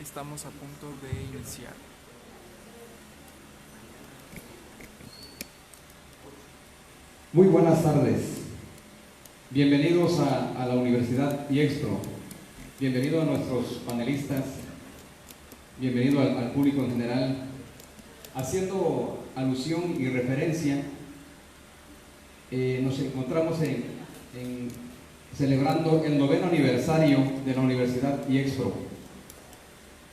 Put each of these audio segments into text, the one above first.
Estamos a punto de iniciar. Muy buenas tardes. Bienvenidos a la Universidad IEXPRO. Bienvenido a nuestros panelistas. Bienvenido al público en general. Haciendo alusión y referencia, nos encontramos celebrando el 9º aniversario de la Universidad IEXPRO.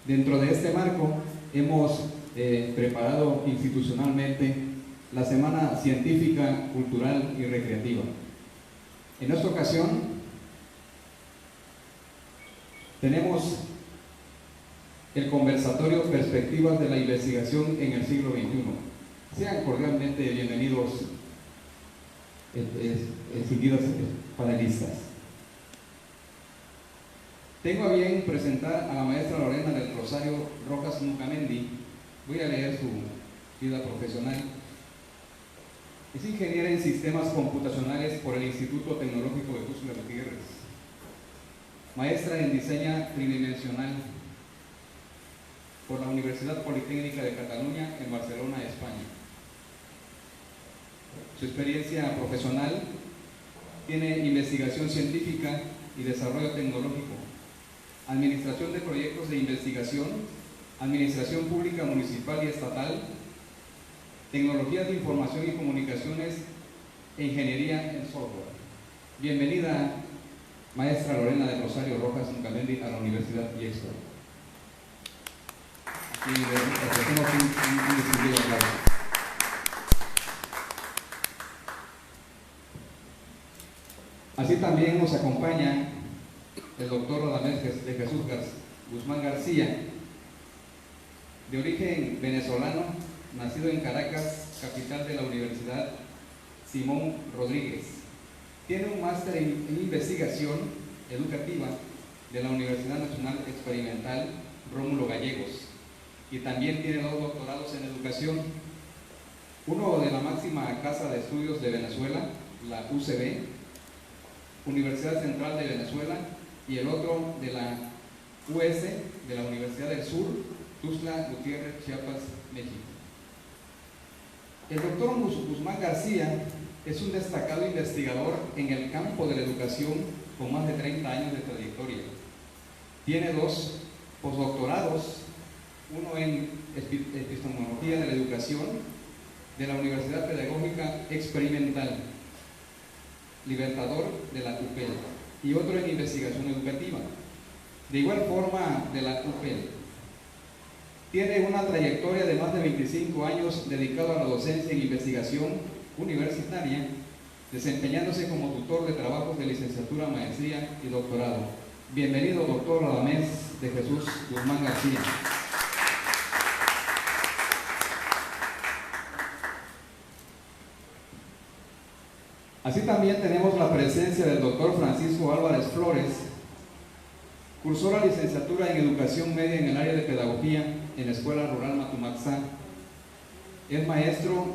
Dentro de este marco hemos preparado institucionalmente la Semana Científica, Cultural y Recreativa. En esta ocasión tenemos el conversatorio Perspectivas de la Investigación en el siglo XXI. Sean cordialmente bienvenidos, distinguidos panelistas. Tengo a bien presentar a la maestra Lorena del Rosario Rojas Nucamendi. Voy a leer su vida profesional. Es ingeniera en sistemas computacionales por el Instituto Tecnológico de Tuxtla Gutiérrez. Maestra en diseño tridimensional por la Universidad Politécnica de Cataluña en Barcelona, España. Su experiencia profesional tiene investigación científica y desarrollo tecnológico, administración de proyectos de investigación, administración pública municipal y estatal, tecnologías de información y comunicaciones e ingeniería en software. Bienvenida, maestra Lorena del Rosario Rojas Nucamendi, a la Universidad IEXPRO. Aquí le ofrecemos un distinguido aplauso. Así también nos acompaña el doctor Radamés de Jesús Guzmán García, de origen venezolano, nacido en Caracas, capital de la Universidad Simón Rodríguez. Tiene un máster en investigación educativa de la Universidad Nacional Experimental Rómulo Gallegos y también tiene 2 doctorados en educación, uno de la máxima casa de estudios de Venezuela, la UCB, Universidad Central de Venezuela, y el otro de la US, de la Universidad del Sur, Tuxtla Gutiérrez, Chiapas, México. El doctor Guzmán García es un destacado investigador en el campo de la educación con más de 30 años de trayectoria. Tiene 2 postdoctorados, uno en epistemología de la educación de la Universidad Pedagógica Experimental Libertador de la UPEL y otro en investigación educativa, de igual forma de la UPEL. Tiene una trayectoria de más de 25 años dedicado a la docencia en investigación universitaria, desempeñándose como tutor de trabajos de licenciatura, maestría y doctorado. Bienvenido, doctor Radamés de Jesús Guzmán García. Así también tenemos la presencia del doctor Francisco Álvarez Flores. Cursó la licenciatura en Educación Media en el área de Pedagogía en la Escuela Rural Matumaxá. Es maestro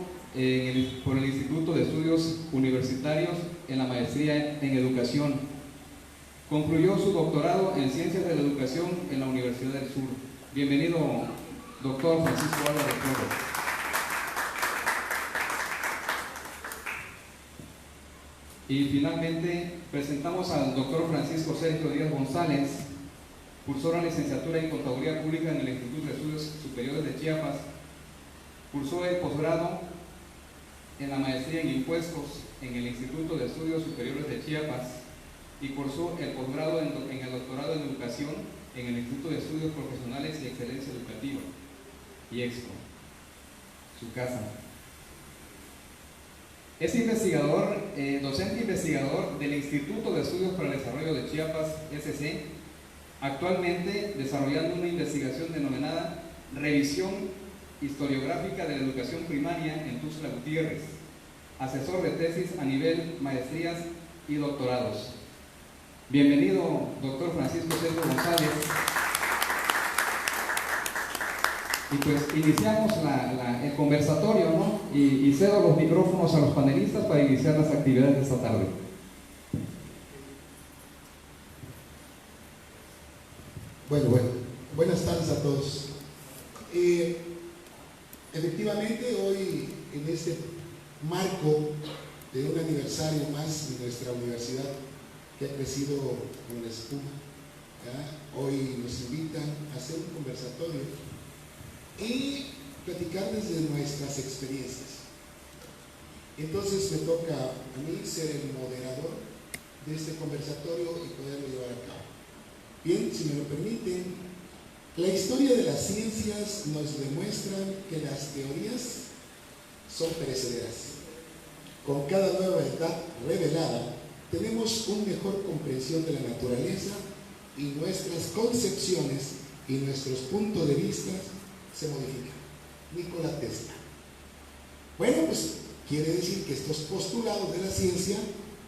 por el Instituto de Estudios Universitarios en la maestría en Educación. Concluyó su doctorado en Ciencias de la Educación en la Universidad del Sur. Bienvenido, doctor Francisco Álvarez Flores. Y finalmente presentamos al doctor Francisco Sergio Díaz González. Cursó la licenciatura en Contaduría Pública en el Instituto de Estudios Superiores de Chiapas. Cursó el posgrado en la maestría en Impuestos en el Instituto de Estudios Superiores de Chiapas y cursó el posgrado en el doctorado en Educación en el Instituto de Estudios Profesionales y Excelencia Educativa, IEXPRO, su casa. Es investigador, docente investigador del Instituto de Estudios para el Desarrollo de Chiapas, SC, actualmente desarrollando una investigación denominada Revisión Historiográfica de la Educación Primaria en Tuxtla Gutiérrez, asesor de tesis a nivel maestrías y doctorados. Bienvenido, doctor Francisco Sergio González. Y pues iniciamos el conversatorio, ¿no? Y cedo los micrófonos a los panelistas para iniciar las actividades de esta tarde. Bueno, Buenas tardes a todos. Efectivamente, hoy en este marco de un aniversario más de nuestra universidad que ha crecido con la espuma, hoy nos invitan a hacer un conversatorio y platicar desde nuestras experiencias. Entonces me toca a mí ser el moderador de este conversatorio y poderlo llevar a cabo. Bien, si me lo permiten, la historia de las ciencias nos demuestra que las teorías son perecederas. Con cada nueva verdad revelada, tenemos una mejor comprensión de la naturaleza y nuestras concepciones y nuestros puntos de vista se modifican. Nikola Tesla. Bueno, pues quiere decir que estos postulados de la ciencia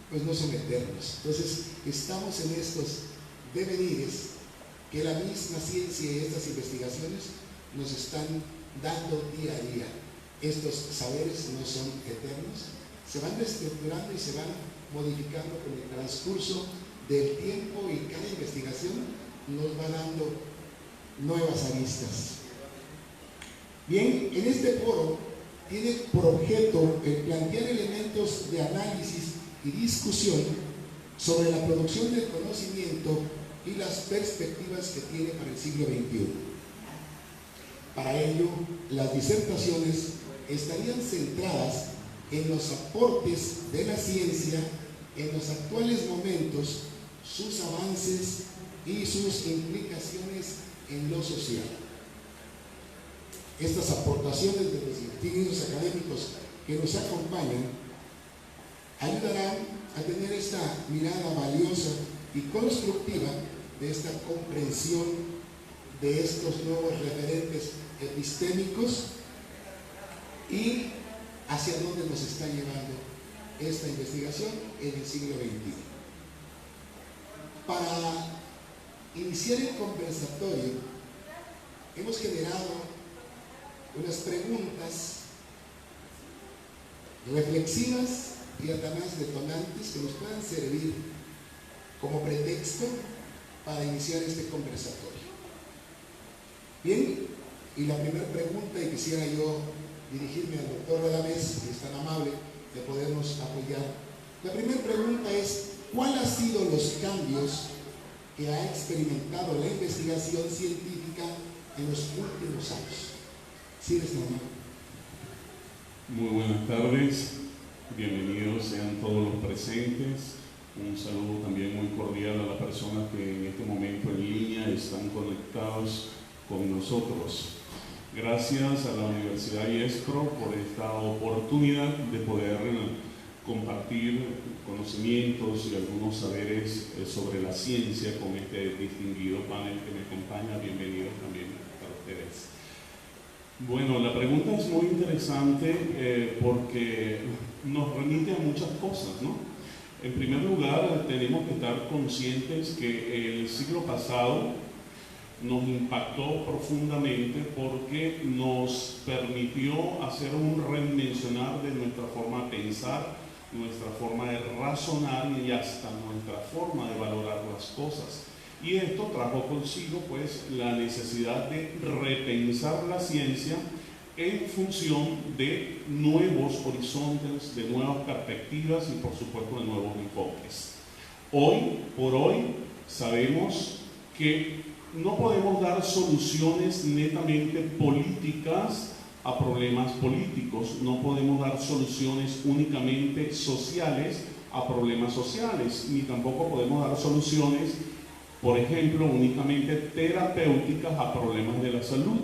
pues no son eternos. Entonces estamos en estos devenires que la misma ciencia y estas investigaciones nos están dando día a día. Estos saberes no son eternos, se van reestructurando y se van modificando con el transcurso del tiempo, y cada investigación nos va dando nuevas aristas. Bien, en este foro tiene por objeto el plantear elementos de análisis y discusión sobre la producción del conocimiento y las perspectivas que tiene para el siglo XXI. Para ello, las disertaciones estarían centradas en los aportes de la ciencia en los actuales momentos, sus avances y sus implicaciones en lo social. Estas aportaciones de los distinguidos académicos que nos acompañan ayudarán a tener esta mirada valiosa y constructiva de esta comprensión de estos nuevos referentes epistémicos y hacia dónde nos está llevando esta investigación en el siglo XXI. Para iniciar el conversatorio, hemos generado unas preguntas reflexivas y además detonantes que nos puedan servir como pretexto para iniciar este conversatorio. Bien, y la primera pregunta, y quisiera yo dirigirme al doctor Radamés, que es tan amable de podernos apoyar. La primera pregunta es: ¿cuáles han sido los cambios que ha experimentado la investigación científica en los últimos años? Sí, les llamo. Muy buenas tardes, bienvenidos sean todos los presentes. Un saludo también muy cordial a las personas que en este momento en línea están conectados con nosotros. Gracias a la Universidad IESPRO por esta oportunidad de poder compartir conocimientos y algunos saberes sobre la ciencia con este distinguido panel que me acompaña. Bienvenidos también para ustedes. Bueno, la pregunta es muy interesante porque nos remite a muchas cosas, ¿no? En primer lugar, tenemos que estar conscientes que el siglo pasado nos impactó profundamente porque nos permitió hacer un redimensionar de nuestra forma de pensar, nuestra forma de razonar y hasta nuestra forma de valorar las cosas. Y esto trajo consigo pues la necesidad de repensar la ciencia en función de nuevos horizontes, de nuevas perspectivas y por supuesto de nuevos enfoques. Hoy por hoy sabemos que no podemos dar soluciones netamente políticas a problemas políticos, no podemos dar soluciones únicamente sociales a problemas sociales, ni tampoco podemos dar soluciones, por ejemplo, únicamente terapéuticas a problemas de la salud.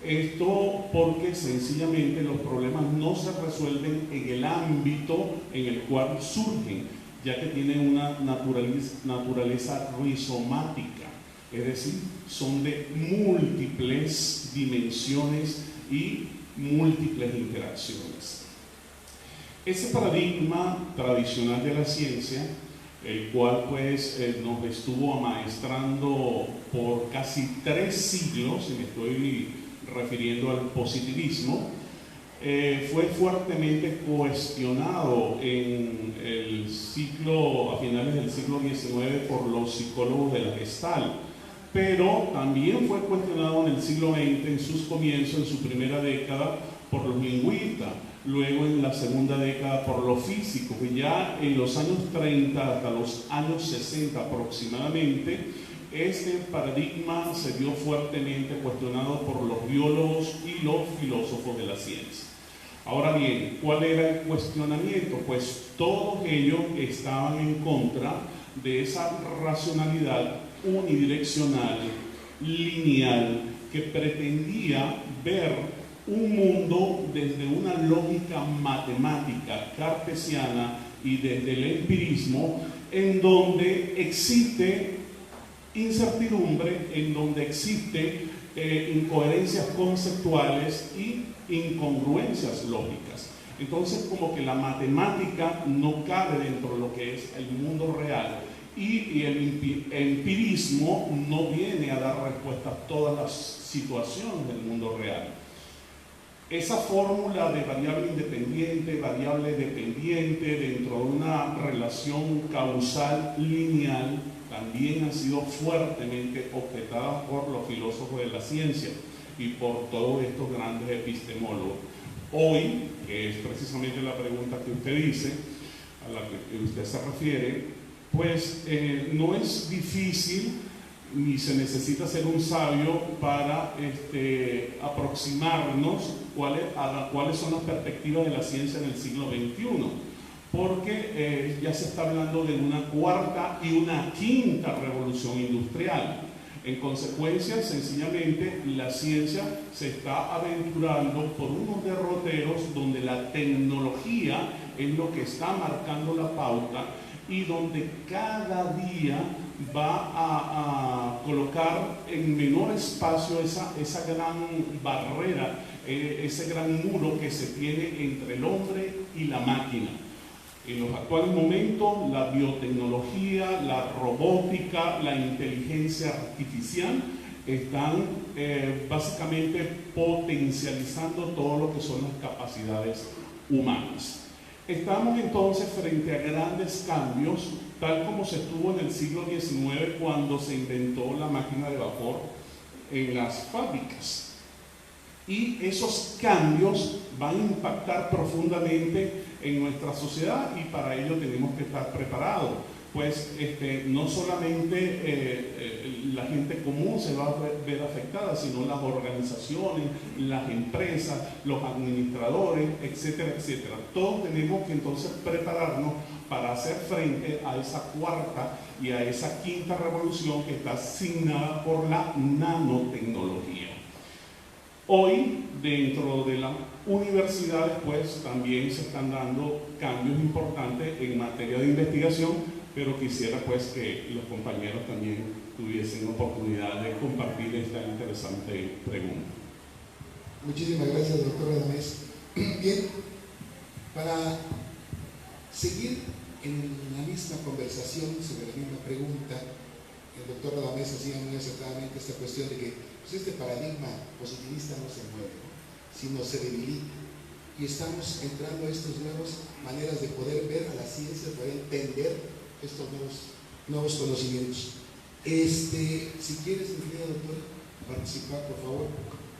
Esto porque sencillamente los problemas no se resuelven en el ámbito en el cual surgen, ya que tienen una naturaleza rizomática, es decir, son de múltiples dimensiones y múltiples interacciones. Ese paradigma tradicional de la ciencia, el cual pues nos estuvo amaestrando por casi 3 siglos, y me estoy refiriendo al positivismo, fue fuertemente cuestionado en el siglo, a finales del siglo XIX por los psicólogos de la Gestalt, pero también fue cuestionado en el siglo XX, en sus comienzos, en su primera década, por los lingüistas, luego en la segunda década por los físicos, y ya en los años 30 hasta los años 60 aproximadamente, este paradigma se vio fuertemente cuestionado por los biólogos y los filósofos de la ciencia. Ahora bien, ¿cuál era el cuestionamiento? Pues todos ellos estaban en contra de esa racionalidad unidireccional, lineal, que pretendía ver un mundo desde una lógica matemática cartesiana y desde el empirismo, en donde existe incertidumbre, en donde existe incoherencias conceptuales y incongruencias lógicas. Entonces, como que la matemática no cabe dentro de lo que es el mundo real, y el empirismo no viene a dar respuesta a todas las situaciones del mundo real. Esa fórmula de variable independiente, variable dependiente dentro de una relación causal lineal también ha sido fuertemente objetada por los filósofos de la ciencia y por todos estos grandes epistemólogos. Hoy, que es precisamente la pregunta que usted dice, a la que usted se refiere, pues no es difícil ni se necesita ser un sabio para aproximarnos cuáles son las perspectivas de la ciencia en el siglo XXI, porque ya se está hablando de una cuarta y una quinta revolución industrial. En consecuencia, sencillamente, la ciencia se está aventurando por unos derroteros donde la tecnología es lo que está marcando la pauta y donde cada día va a colocar en menor espacio esa gran barrera, ese gran muro que se tiene entre el hombre y la máquina. En los actuales momentos, la biotecnología, la robótica, la inteligencia artificial están básicamente potencializando todo lo que son las capacidades humanas. Estamos entonces frente a grandes cambios, tal como se estuvo en el siglo XIX cuando se inventó la máquina de vapor en las fábricas. Y esos cambios van a impactar profundamente en nuestra sociedad y para ello tenemos que estar preparados. Pues no solamente la gente común se va a ver afectada, sino las organizaciones, las empresas, los administradores, etcétera, etcétera. Todos tenemos que entonces prepararnos para hacer frente a esa cuarta y a esa quinta revolución que está asignada por la nanotecnología. Hoy, dentro de las universidades, pues también se están dando cambios importantes en materia de investigación, pero quisiera pues que los compañeros también tuviesen oportunidad de compartir esta interesante pregunta. Muchísimas gracias, doctor Radamés. Bien, para seguir en la misma conversación sobre la misma pregunta, el doctor Radamés hacía muy acertadamente esta cuestión de que pues, este paradigma positivista no se mueve, ¿no?, sino se debilita. Y estamos entrando a estas nuevas maneras de poder ver a la ciencia, de poder entender estos nuevos conocimientos. Si quieres, mi querida doctora, participar, por favor.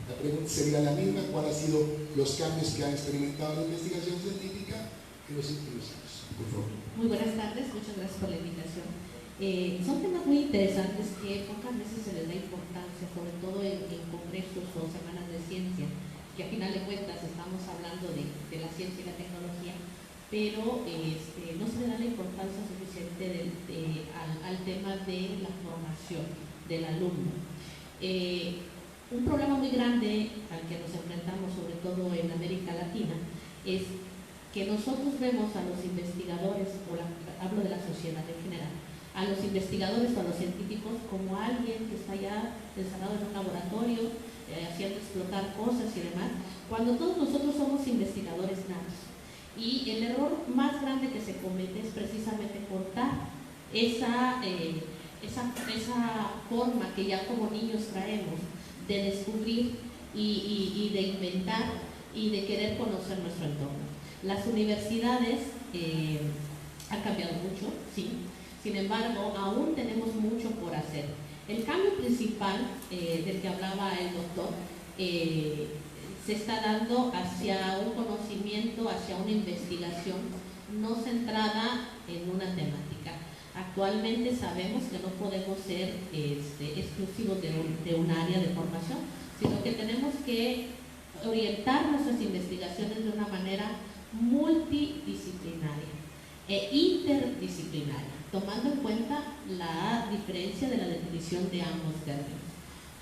La pregunta sería la misma: ¿cuáles han sido los cambios que han experimentado la investigación científica en los últimos años? Por favor. Muy buenas tardes, muchas gracias por la invitación. Son temas muy interesantes que pocas veces se les da importancia, sobre todo en congresos o semanas de ciencia, que a final de cuentas estamos hablando de la ciencia y la tecnología, pero no se le da la importancia suficiente al tema de la formación del alumno. Un problema muy grande al que nos enfrentamos, sobre todo en América Latina, es que nosotros vemos a los investigadores, hablo de la sociedad en general, a los investigadores o a los científicos como alguien que está ya encerrado en un laboratorio, haciendo explotar cosas y demás, cuando todos nosotros somos investigadores natos. Y el error más grande que se comete es precisamente cortar esa forma que ya como niños traemos de descubrir y de inventar y de querer conocer nuestro entorno. Las universidades han cambiado mucho, sí. Sin embargo, aún tenemos mucho por hacer. El cambio principal del que hablaba el doctor se está dando hacia un conocimiento, hacia una investigación no centrada en una temática. Actualmente sabemos que no podemos ser exclusivos de un área de formación, sino que tenemos que orientar nuestras investigaciones de una manera multidisciplinaria e interdisciplinaria, tomando en cuenta la diferencia de la definición de ambos términos.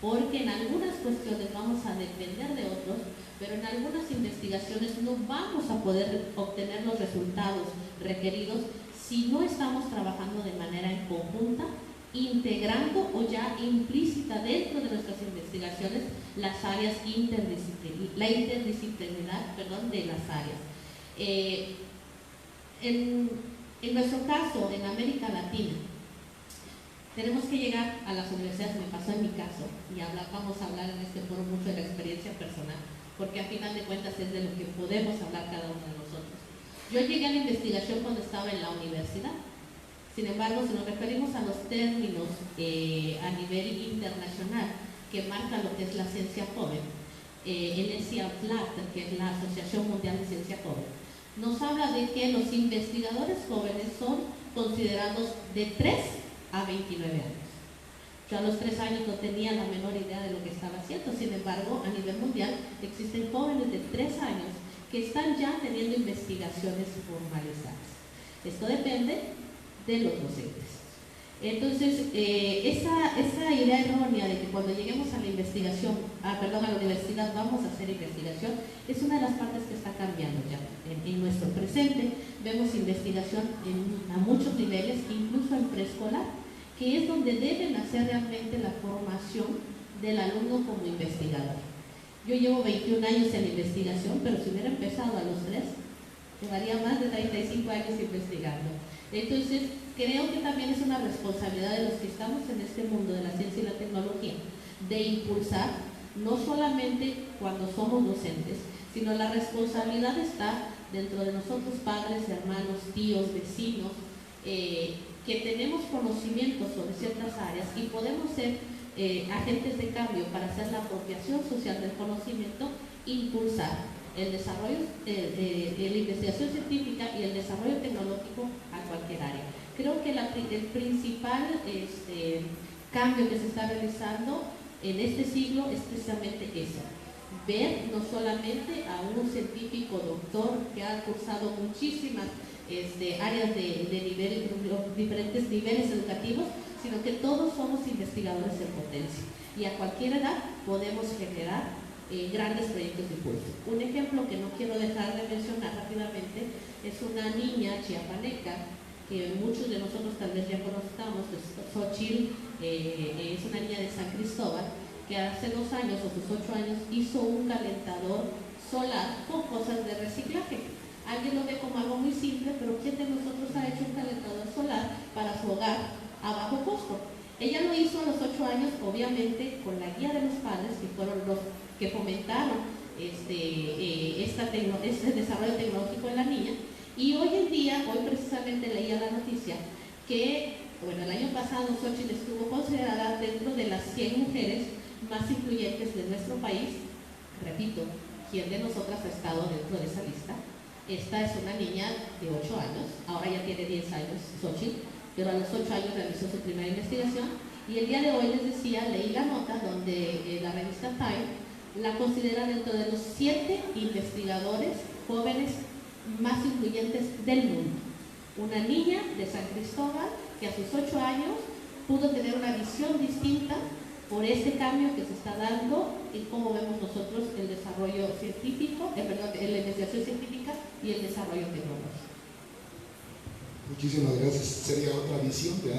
Porque en algunas cuestiones vamos a depender de otros, pero en algunas investigaciones no vamos a poder obtener los resultados requeridos si no estamos trabajando de manera en conjunta, integrando o ya implícita dentro de nuestras investigaciones las áreas la interdisciplinaridad de las áreas. En nuestro caso, en América Latina, tenemos que llegar a las universidades, me pasó en mi caso, y vamos a hablar en este foro mucho de la experiencia personal, porque a final de cuentas es de lo que podemos hablar cada uno de nosotros. Yo llegué a la investigación cuando estaba en la universidad. Sin embargo, si nos referimos a los términos a nivel internacional que marcan lo que es la ciencia joven, el ESIA-FLAT, que es la Asociación Mundial de Ciencia Joven, nos habla de que los investigadores jóvenes son considerados de 3 a 29 años. Yo a los 3 años no tenía la menor idea de lo que estaba haciendo. Sin embargo, a nivel mundial existen jóvenes de 3 años que están ya teniendo investigaciones formalizadas. Esto depende de los docentes. Entonces, esa idea errónea de que cuando lleguemos a la investigación, a la universidad vamos a hacer investigación, es una de las partes que está cambiando ya. En nuestro presente vemos investigación a muchos niveles, incluso en preescolar, que es donde deben hacer realmente la formación del alumno como investigador. Yo llevo 21 años en investigación, pero si hubiera empezado a los 3, llevaría más de 35 años investigando. Entonces, creo que también es una responsabilidad de los que estamos en este mundo de la ciencia y la tecnología, de impulsar, no solamente cuando somos docentes, sino la responsabilidad está dentro de nosotros, padres, hermanos, tíos, vecinos, que tenemos conocimiento sobre ciertas áreas y podemos ser agentes de cambio para hacer la apropiación social del conocimiento, impulsar el desarrollo de la investigación científica y el desarrollo tecnológico a cualquier área. Creo que el principal cambio que se está realizando en este siglo es precisamente eso: ver no solamente a un científico doctor que ha cursado muchísimas áreas de diferentes niveles educativos, sino que todos somos investigadores en potencia y a cualquier edad podemos generar grandes proyectos de impulso. Un ejemplo que no quiero dejar de mencionar rápidamente es una niña chiapaneca que muchos de nosotros tal vez ya conozcamos, Xochitl, es una niña de San Cristóbal, que hace 2 años o sus 8 años hizo un calentador solar con cosas de reciclaje. Alguien lo ve como algo muy simple, pero ¿quién de nosotros ha hecho un calentador solar para su hogar a bajo costo? Ella lo hizo a los 8 años, obviamente con la guía de los padres, que fueron los que fomentaron este desarrollo tecnológico de la niña. Y hoy precisamente leía la noticia que, el año pasado Xochitl estuvo considerada dentro de las 100 mujeres más influyentes de nuestro país. Repito, ¿quién de nosotras ha estado dentro de esa lista? Esta es una niña de 8 años, ahora ya tiene 10 años Xochitl, pero a los 8 años realizó su primera investigación y el día de hoy les decía, leí la nota donde la revista Time la considera dentro de los 7 investigadores jóvenes más influyentes del mundo. Una niña de San Cristóbal que a sus 8 años pudo tener una visión distinta por este cambio que se está dando en cómo vemos nosotros el desarrollo científico, la investigación científica y el desarrollo tecnológico. Muchísimas gracias. Sería otra visión de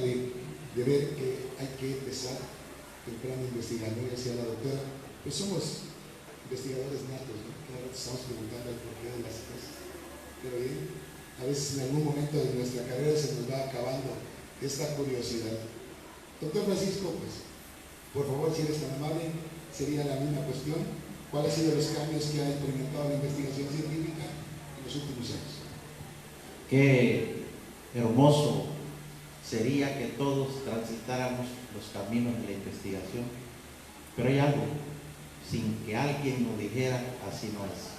ver que hay que empezar temprano investigando, ya decía la doctora, pues somos investigadores natos, ¿no? Cada vez estamos preguntando el porqué de las cosas. Pero bien, a veces en algún momento de nuestra carrera se nos va acabando esta curiosidad. Doctor Francisco, pues, por favor, si eres tan amable, sería la misma cuestión. ¿Cuáles han sido los cambios que ha experimentado la investigación científica en los últimos años? Qué hermoso sería que todos transitáramos los caminos de la investigación. Pero hay algo, sin que alguien nos dijera, así no es.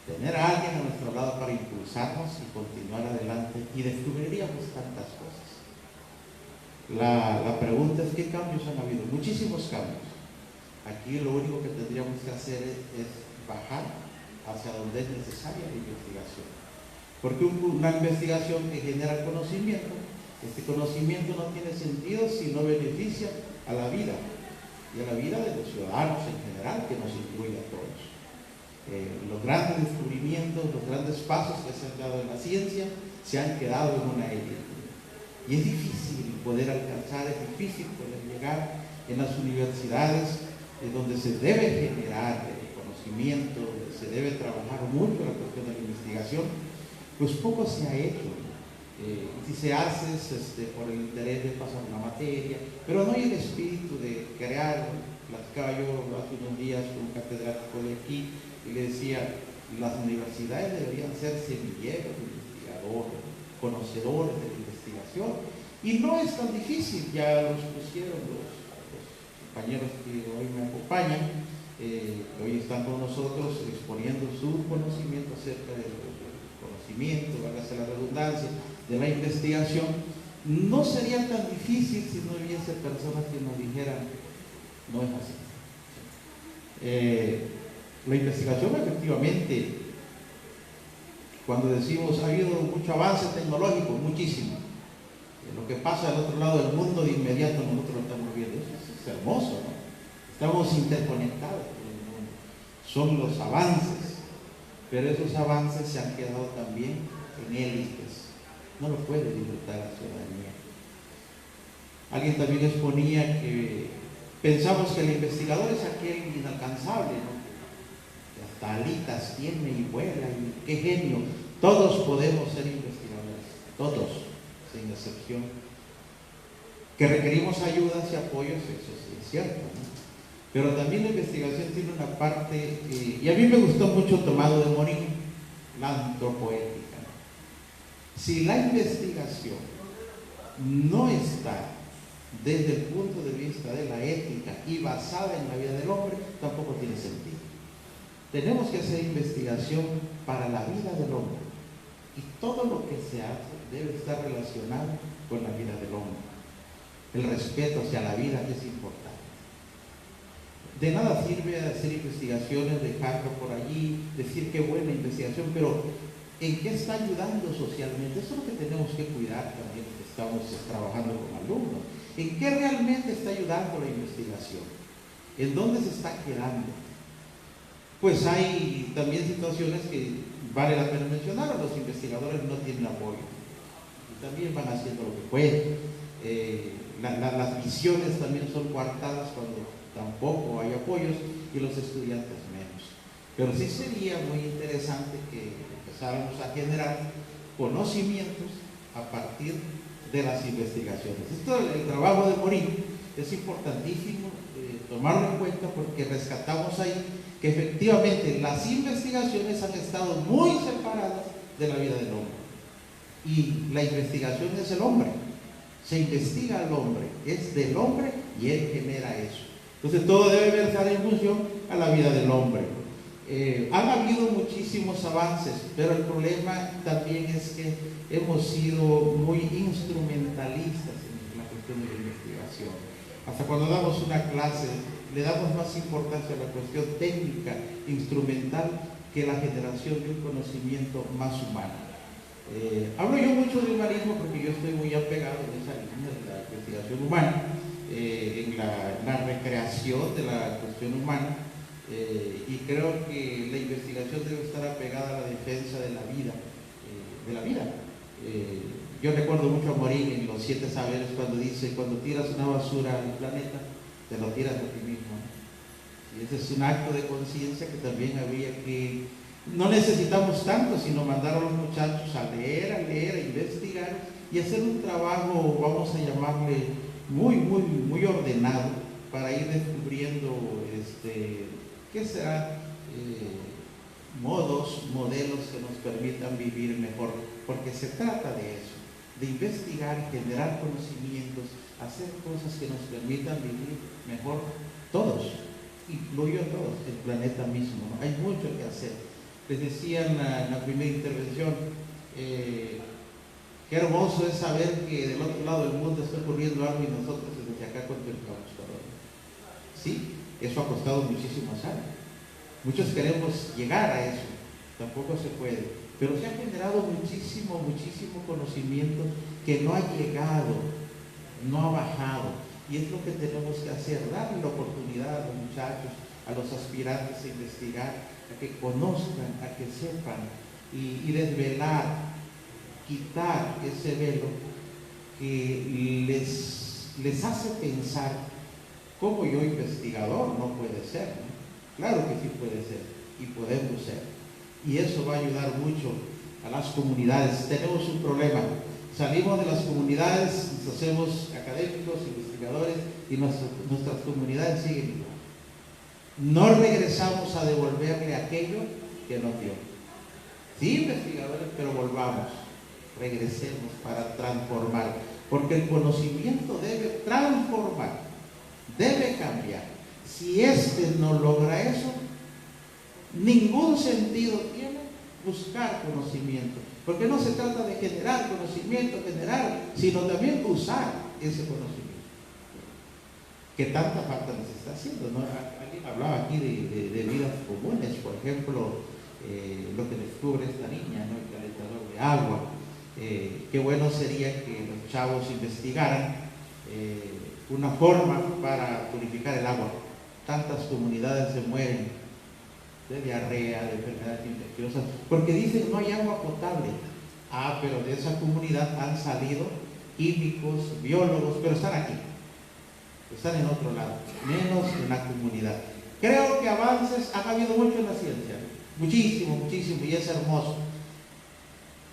Tener a alguien a nuestro lado para impulsarnos y continuar adelante, y descubriríamos tantas cosas. La pregunta es, ¿qué cambios han habido? Muchísimos cambios. Aquí lo único que tendríamos que hacer es bajar hacia donde es necesaria la investigación. Porque una investigación que genera conocimiento, este conocimiento no tiene sentido si no beneficia a la vida, y a la vida de los ciudadanos en general, que nos incluye a todos. Los grandes descubrimientos, los grandes pasos que se han dado en la ciencia, se han quedado en una élite. Y es difícil poder alcanzar, es difícil poder llegar en las universidades, donde se debe generar conocimiento, donde se debe trabajar mucho la cuestión de la investigación, pues poco se ha hecho. Si se hace es por el interés de pasar una materia, pero no hay el espíritu de crear. Platicaba yo hace unos días con un catedrático de aquí y le decía, las universidades deberían ser semilleros de investigadores, conocedores de la investigación, y no es tan difícil. Ya los pusieron los compañeros que hoy me acompañan, que hoy están con nosotros exponiendo su conocimiento acerca del conocimiento, válgase la redundancia, de la investigación. No sería tan difícil si no hubiese personas que nos dijeran, no es así. La investigación, efectivamente, cuando decimos ha habido mucho avance tecnológico, muchísimo. Lo que pasa al otro lado del mundo de inmediato nosotros lo estamos viendo. Eso es hermoso, ¿no? Estamos interconectados con el mundo. Son los avances, pero esos avances se han quedado también en élites. No lo puede disfrutar la ciudadanía. Alguien también exponía que pensamos que el investigador es aquel inalcanzable, ¿no? Que hasta alitas tiene y vuela, y qué genio. Todos podemos ser investigadores, todos, sin excepción. Que requerimos ayudas y apoyos, eso sí es cierto, ¿no? Pero también la investigación tiene una parte, y a mí me gustó mucho Tomado de Morín, la antropoética. Si la investigación no está desde el punto de vista de la ética y basada en la vida del hombre, tampoco tiene sentido. Tenemos que hacer investigación para la vida del hombre, y todo lo que se hace debe estar relacionado con la vida del hombre. El respeto hacia la vida es importante. De nada sirve hacer investigaciones, dejarlo por allí, decir qué buena investigación, pero ¿en qué está ayudando socialmente? Eso es lo que tenemos que cuidar también, que estamos trabajando con alumnos. ¿En qué realmente está ayudando la investigación? ¿En dónde se está quedando? Pues hay también situaciones que vale la pena mencionar. Los investigadores no tienen apoyo y también van haciendo lo que pueden. Las misiones también son coartadas cuando tampoco hay apoyos, y los estudiantes menos. Pero sí sería muy interesante que empezáramos a generar conocimientos a partir de las investigaciones. Esto, el trabajo de Morín, es importantísimo tomarlo en cuenta, porque rescatamos ahí que efectivamente las investigaciones han estado muy separadas de la vida del hombre. Y la investigación es el hombre, se investiga al hombre, es del hombre y él genera eso. Entonces todo debe versar en función a la vida del hombre. Han habido muchísimos avances, pero el problema también es que hemos sido muy instrumentalistas en la cuestión de la investigación. Hasta cuando damos una clase, le damos más importancia a la cuestión técnica, instrumental, que la generación de un conocimiento más humano. Hablo yo mucho de humanismo porque yo estoy muy apegado en esa línea de la investigación humana, en la recreación de la cuestión humana, y creo que la investigación debe estar apegada a la defensa de la vida, yo recuerdo mucho a Morín en Los 7 Saberes, cuando dice: cuando tiras una basura al planeta, te lo tiras a ti mismo. Y ese es un acto de conciencia que también había que, no necesitamos tanto, sino mandar a los muchachos a leer, a investigar y hacer un trabajo, vamos a llamarle, muy ordenado, para ir descubriendo ¿qué será? Modelos que nos permitan vivir mejor, porque se trata de eso. de investigar, generar conocimientos, hacer cosas que nos permitan vivir mejor todos, incluyo todos, el planeta mismo, ¿no? Hay mucho que hacer. Les decía en la primera intervención, qué hermoso es saber que del otro lado del mundo está ocurriendo algo y nosotros desde acá contemplamos todo. Sí, eso ha costado muchísimos años. Muchos queremos llegar a eso, tampoco se puede. Pero se ha generado muchísimo conocimiento que no ha llegado, no ha bajado. Y es lo que tenemos que hacer, darle la oportunidad a los muchachos, a los aspirantes a investigar, a que conozcan, a que sepan y desvelar, quitar ese velo que les hace pensar cómo yo investigador no puede ser, ¿no? Claro que sí puede ser y podemos ser. Y eso va a ayudar mucho a las comunidades. Tenemos un problema. Salimos de las comunidades, nos hacemos académicos, investigadores, y nuestras comunidades siguen igual. No regresamos a devolverle aquello que nos dio. Sí, investigadores, pero volvamos, regresemos para transformar. Porque el conocimiento debe transformar, debe cambiar. Si no logra eso, ningún sentido tiene buscar conocimiento, porque no se trata de generar conocimiento, sino también usar ese conocimiento, que tanta falta nos está haciendo, ¿no? Alguien hablaba aquí de vidas comunes, por ejemplo, lo que descubre esta niña, ¿no? El calentador de agua. Qué bueno sería que los chavos investigaran una forma para purificar el agua. Tantas comunidades se mueren de diarrea, de enfermedades infecciosas, porque dicen no hay agua potable. Pero de esa comunidad han salido químicos, biólogos, pero están aquí, están en otro lado, menos en la comunidad. Creo que avances han habido mucho en la ciencia, muchísimo, y es hermoso,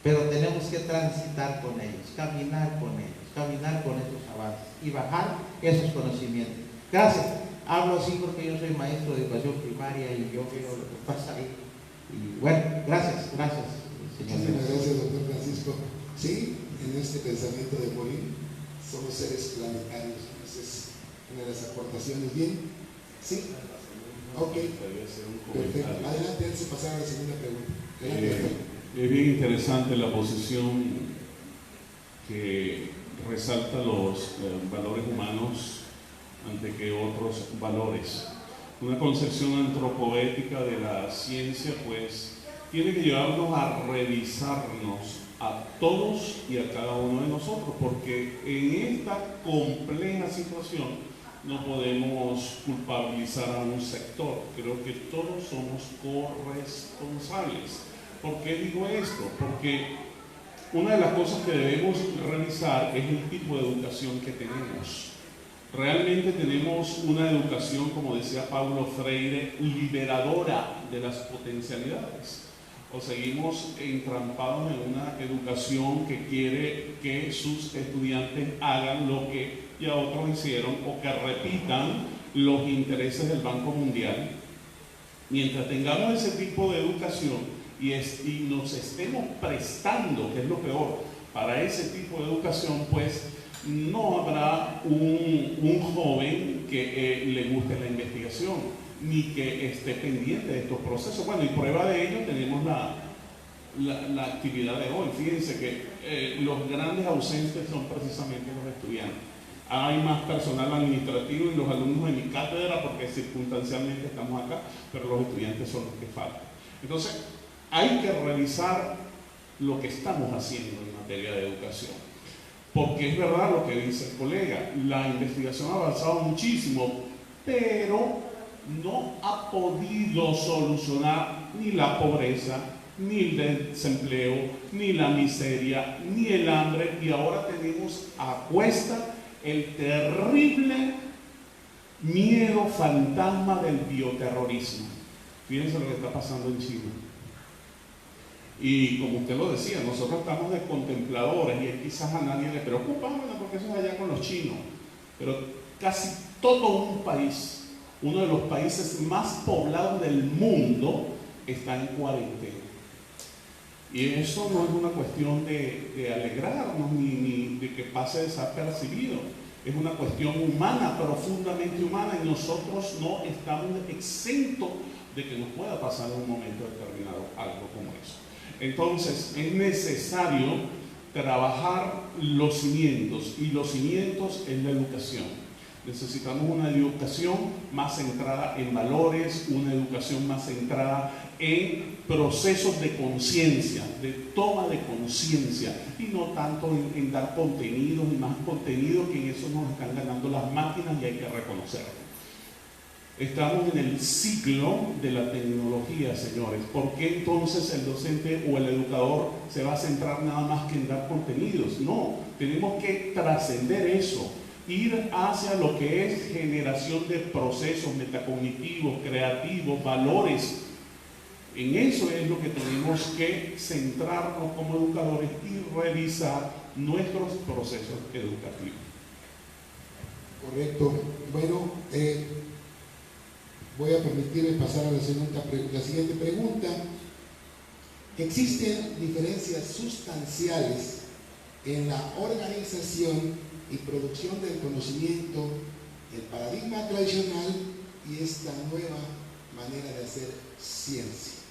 pero tenemos que transitar con ellos, caminar con esos avances y bajar esos conocimientos. Gracias. Hablo así porque yo soy maestro de educación primaria y yo veo lo que pasa ahí. Y bueno, gracias, señor. Muchísimas gracias, doctor Francisco. Sí, en este pensamiento de morir, somos seres planetarios. Esa es una de las aportaciones. Bien, sí. Ok. Perfecto. Adelante, antes de pasar a la segunda pregunta. Es bien interesante la posición que resalta los valores humanos ante que otros valores. Una concepción antropoética de la ciencia, pues, tiene que llevarnos a revisarnos a todos y a cada uno de nosotros, porque en esta compleja situación no podemos culpabilizar a un sector. Creo que todos somos corresponsables. ¿Por qué digo esto? Porque una de las cosas que debemos revisar es el tipo de educación que tenemos. Realmente tenemos una educación, como decía Paulo Freire, liberadora de las potencialidades, o seguimos entrampados en una educación que quiere que sus estudiantes hagan lo que ya otros hicieron o que repitan los intereses del Banco Mundial. Mientras tengamos ese tipo de educación y nos estemos prestando, que es lo peor, para ese tipo de educación, pues no habrá un joven que le guste la investigación, ni que esté pendiente de estos procesos. Bueno, y prueba de ello tenemos la actividad de hoy. Fíjense que los grandes ausentes son precisamente los estudiantes. Hay más personal administrativo y los alumnos de mi cátedra, porque circunstancialmente estamos acá, pero los estudiantes son los que faltan. Entonces, hay que revisar lo que estamos haciendo en materia de educación. Porque es verdad lo que dice el colega, la investigación ha avanzado muchísimo, pero no ha podido solucionar ni la pobreza, ni el desempleo, ni la miseria, ni el hambre, y ahora tenemos a cuesta el terrible miedo fantasma del bioterrorismo. Fíjense lo que está pasando en China. Y como usted lo decía, nosotros estamos de contempladores y quizás a nadie le preocupa, bueno, porque eso es allá con los chinos. Pero casi todo un país, uno de los países más poblados del mundo, está en cuarentena. Y eso no es una cuestión de alegrarnos ni de que pase desapercibido. Es una cuestión humana, profundamente humana, y nosotros no estamos exentos de que nos pueda pasar en un momento determinado algo como eso. Entonces, es necesario trabajar los cimientos, y los cimientos es la educación. Necesitamos una educación más centrada en valores, una educación más centrada en procesos de conciencia, de toma de conciencia, y no tanto en dar contenidos y más contenido, que en eso nos están ganando las máquinas y hay que reconocerlo. Estamos en el ciclo de la tecnología, señores. ¿Por qué entonces el docente o el educador se va a centrar nada más que en dar contenidos? No, tenemos que trascender eso, ir hacia lo que es generación de procesos metacognitivos, creativos, valores. En eso es lo que tenemos que centrarnos como educadores y revisar nuestros procesos educativos. Correcto. Bueno, voy a permitirme pasar a la siguiente pregunta. ¿Existen diferencias sustanciales en la organización y producción del conocimiento, el paradigma tradicional y esta nueva manera de hacer ciencia?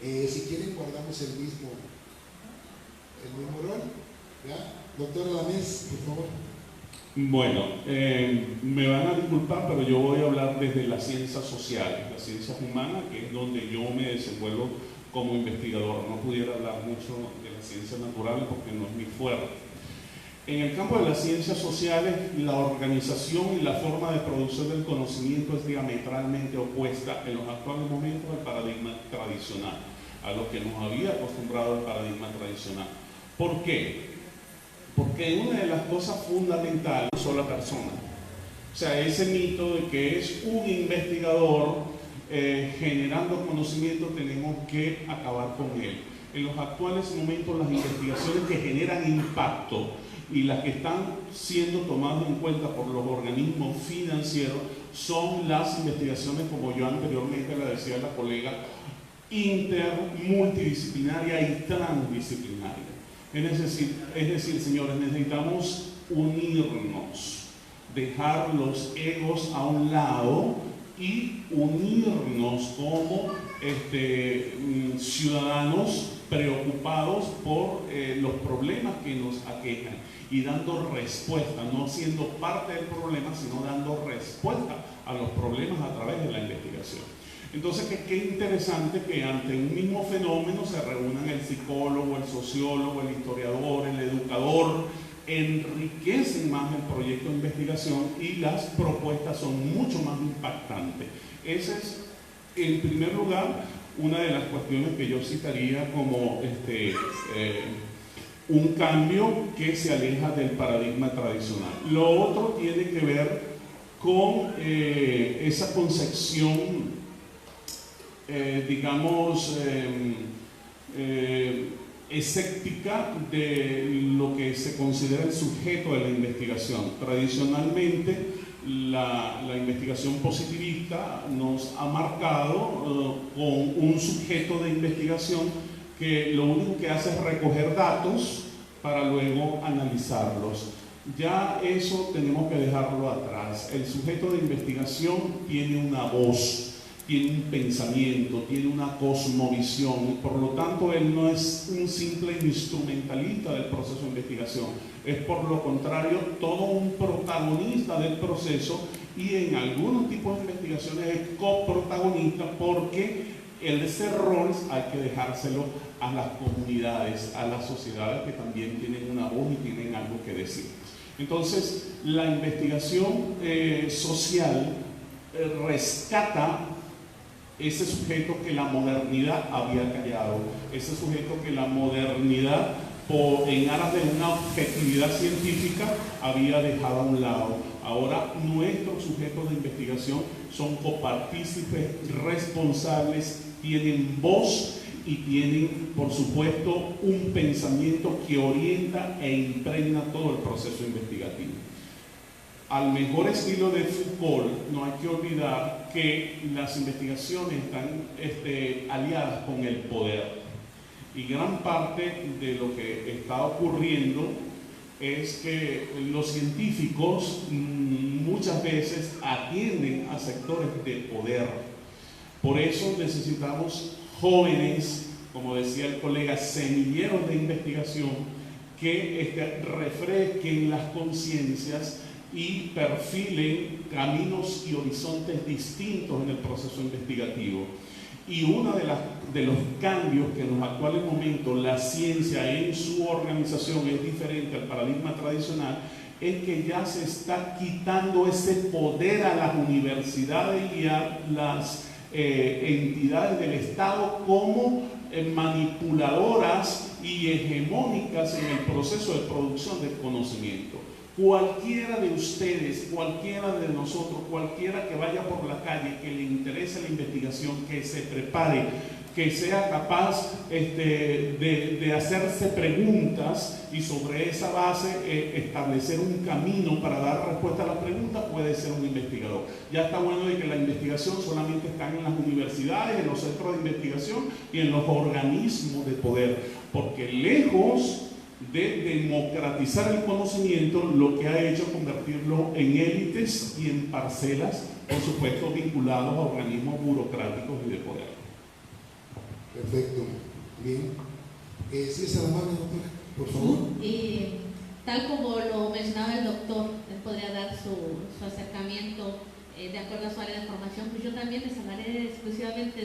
Si quieren, guardamos el mismo rol. ¿Ya? Doctor Adamés, por favor. Bueno, me van a disculpar, pero yo voy a hablar desde las ciencias sociales, las ciencias humanas, que es donde yo me desenvuelvo como investigador. No pudiera hablar mucho de las ciencias naturales porque no es mi fuerte. En el campo de las ciencias sociales, la organización y la forma de producción del conocimiento es diametralmente opuesta en los actuales momentos al paradigma tradicional, a lo que nos había acostumbrado el paradigma tradicional. ¿Por qué? Porque una de las cosas fundamentales es una sola persona. O sea, ese mito de que es un investigador generando conocimiento, tenemos que acabar con él. En los actuales momentos, las investigaciones que generan impacto y las que están siendo tomadas en cuenta por los organismos financieros son las investigaciones, como yo anteriormente le decía a la colega, multidisciplinaria y transdisciplinaria. Es decir, señores, necesitamos unirnos, dejar los egos a un lado y unirnos como ciudadanos preocupados por los problemas que nos aquejan y dando respuesta, no siendo parte del problema, sino dando respuesta a los problemas a través de la investigación. Entonces, qué interesante que ante un mismo fenómeno se reúnan el psicólogo, el sociólogo, el historiador, el educador, enriquecen más el proyecto de investigación y las propuestas son mucho más impactantes. Esa es, en primer lugar, una de las cuestiones que yo citaría como un cambio que se aleja del paradigma tradicional. Lo otro tiene que ver con esa concepción escéptica de lo que se considera el sujeto de la investigación. Tradicionalmente, la investigación positivista nos ha marcado con un sujeto de investigación que lo único que hace es recoger datos para luego analizarlos. Ya eso tenemos que dejarlo atrás. El sujeto de investigación tiene una voz, tiene un pensamiento, tiene una cosmovisión, y por lo tanto él no es un simple instrumentalista del proceso de investigación, es por lo contrario todo un protagonista del proceso, y en algunos tipos de investigaciones es coprotagonista, porque ese rol hay que dejárselo a las comunidades, a las sociedades que también tienen una voz y tienen algo que decir. Entonces, la investigación social rescata ese sujeto que la modernidad había callado, ese sujeto que la modernidad, en aras de una objetividad científica, había dejado a un lado. Ahora nuestros sujetos de investigación son copartícipes, responsables, tienen voz y tienen, por supuesto, un pensamiento que orienta e impregna todo el proceso investigativo. Al mejor estilo de Foucault, no hay que olvidar que las investigaciones están aliadas con el poder. Y gran parte de lo que está ocurriendo es que los científicos muchas veces atienden a sectores de poder. Por eso necesitamos jóvenes, como decía el colega, semilleros de investigación que refresquen las conciencias y perfilen caminos y horizontes distintos en el proceso investigativo. Y uno de los cambios que en los actuales momentos la ciencia en su organización es diferente al paradigma tradicional, es que ya se está quitando ese poder a las universidades y a las entidades del Estado como manipuladoras y hegemónicas en el proceso de producción del conocimiento. Cualquiera de ustedes, cualquiera de nosotros, cualquiera que vaya por la calle, que le interese la investigación, que se prepare, que sea capaz de hacerse preguntas y sobre esa base establecer un camino para dar respuesta a las preguntas, puede ser un investigador. Ya está bueno de que la investigación solamente está en las universidades, en los centros de investigación y en los organismos de poder, porque lejos de democratizar el conocimiento, lo que ha hecho es convertirlo en élites y en parcelas, por supuesto vinculados a organismos burocráticos y de poder. Perfecto, bien. ¿Sí es amable, doctora? Por favor. Tal como lo mencionaba el doctor, él podría dar su acercamiento de acuerdo a su área de formación, pues yo también les hablaré exclusivamente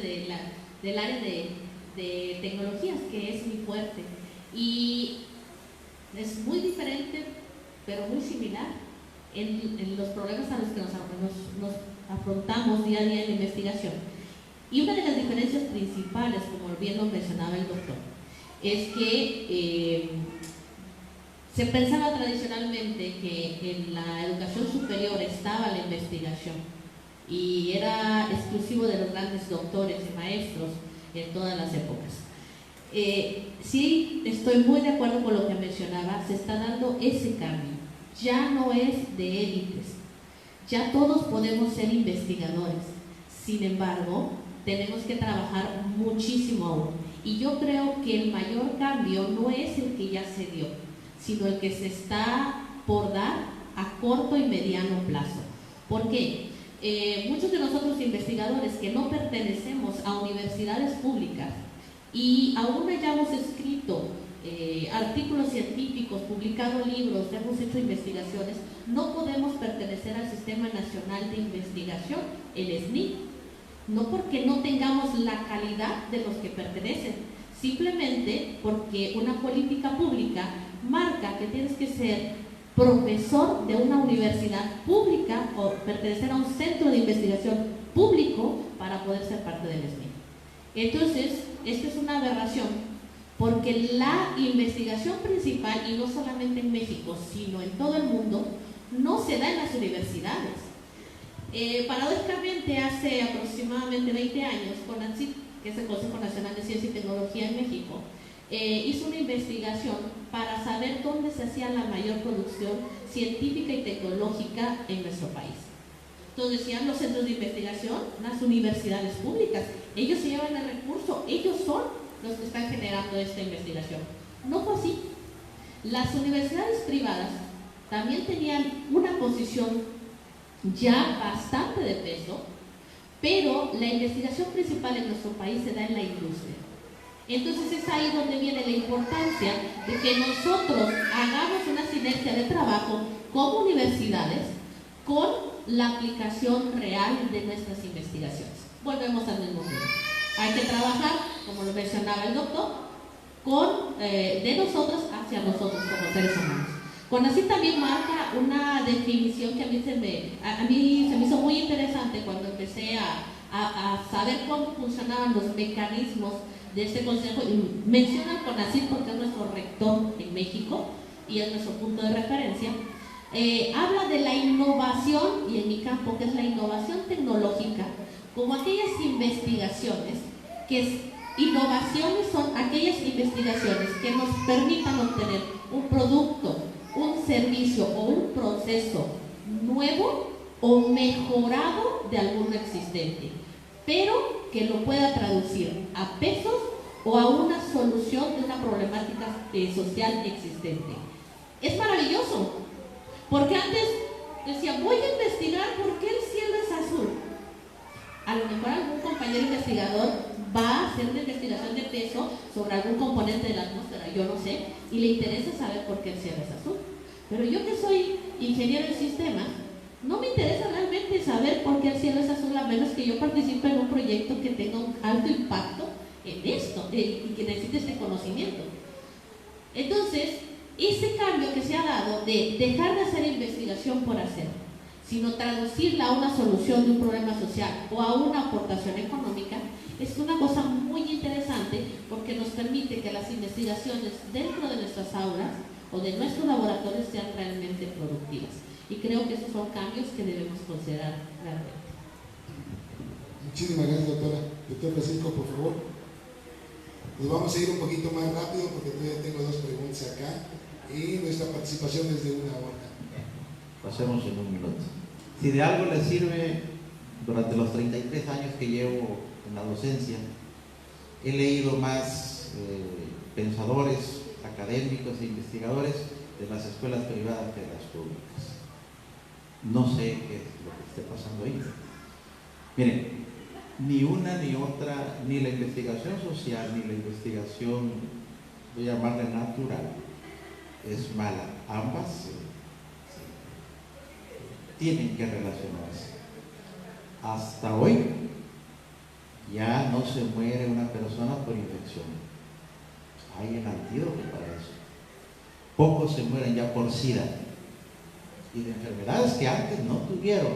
del área de tecnologías, que es mi fuerte. Y es muy diferente, pero muy similar en los problemas a los que nos afrontamos día a día en la investigación. Y una de las diferencias principales, como bien lo mencionaba el doctor, es que se pensaba tradicionalmente que en la educación superior estaba la investigación y era exclusivo de los grandes doctores y maestros en todas las épocas. Sí, estoy muy de acuerdo con lo que mencionaba, se está dando ese cambio, ya no es de élites, ya todos podemos ser investigadores, sin embargo, tenemos que trabajar muchísimo aún, y yo creo que el mayor cambio no es el que ya se dio, sino el que se está por dar a corto y mediano plazo. ¿Por qué? Muchos de nosotros investigadores que no pertenecemos a universidades públicas y aún hayamos escrito artículos científicos, publicado libros, hemos hecho investigaciones, no podemos pertenecer al Sistema Nacional de Investigación, el SNI, no porque no tengamos la calidad de los que pertenecen, simplemente porque una política pública marca que tienes que ser profesor de una universidad pública o pertenecer a un centro de investigación público para poder ser parte del SNI. Entonces, esta es una aberración, porque la investigación principal, y no solamente en México, sino en todo el mundo, no se da en las universidades. Paradójicamente, hace aproximadamente 20 años, CONACYT, que es el Consejo Nacional de Ciencia y Tecnología en México, hizo una investigación para saber dónde se hacía la mayor producción científica y tecnológica en nuestro país. Entonces decían los centros de investigación, las universidades públicas, ellos se llevan el recurso, ellos son los que están generando esta investigación. No fue así. Las universidades privadas también tenían una posición ya bastante de peso, pero la investigación principal en nuestro país se da en la industria. Entonces es ahí donde viene la importancia de que nosotros hagamos una sinergia de trabajo como universidades con la aplicación real de nuestras investigaciones. Volvemos al mismo tema. Hay que trabajar, como lo mencionaba el doctor, de nosotros hacia nosotros como seres humanos. CONACYT también marca una definición que a mí se me hizo muy interesante cuando empecé a saber cómo funcionaban los mecanismos de este consejo, y menciona CONACYT porque es nuestro rector en México y es nuestro punto de referencia. Habla de la innovación, y en mi campo, que es la innovación tecnológica, como aquellas investigaciones innovaciones son aquellas investigaciones que nos permitan obtener un producto, un servicio o un proceso nuevo o mejorado de alguno existente, pero que lo pueda traducir a pesos o a una solución de una problemática social existente. Es maravilloso, porque antes decía, voy a investigar por qué el cielo es azul. A lo mejor algún compañero investigador va a hacer una investigación de peso sobre algún componente de la atmósfera, yo no sé, y le interesa saber por qué el cielo es azul. Pero yo que soy ingeniero en sistemas, no me interesa realmente saber por qué el cielo es azul, a menos que yo participe en un proyecto que tenga un alto impacto en esto y que necesite este conocimiento. Entonces, ese cambio que se ha dado de dejar de hacer investigación por hacer, sino traducirla a una solución de un problema social o a una aportación económica, es una cosa muy interesante porque nos permite que las investigaciones dentro de nuestras aulas o de nuestros laboratorios sean realmente productivas. Y creo que esos son cambios que debemos considerar realmente. Muchísimas gracias, doctora. Doctor Francisco, por favor. Nos vamos a ir un poquito más rápido porque todavía tengo dos preguntas acá y nuestra participación es de 1 hora. Pasemos en 1 minuto. Si de algo le sirve, durante los 33 años que llevo en la docencia, he leído más pensadores, académicos e investigadores de las escuelas privadas que de las públicas. No sé qué es lo que esté pasando ahí. Miren, ni una ni otra, ni la investigación social, ni la investigación, voy a llamarla natural, es mala. Ambas tienen que relacionarse. Hasta hoy ya no se muere una persona por infección. Hay el antídoto para eso. Pocos se mueren ya por SIDA y de enfermedades que antes no tuvieron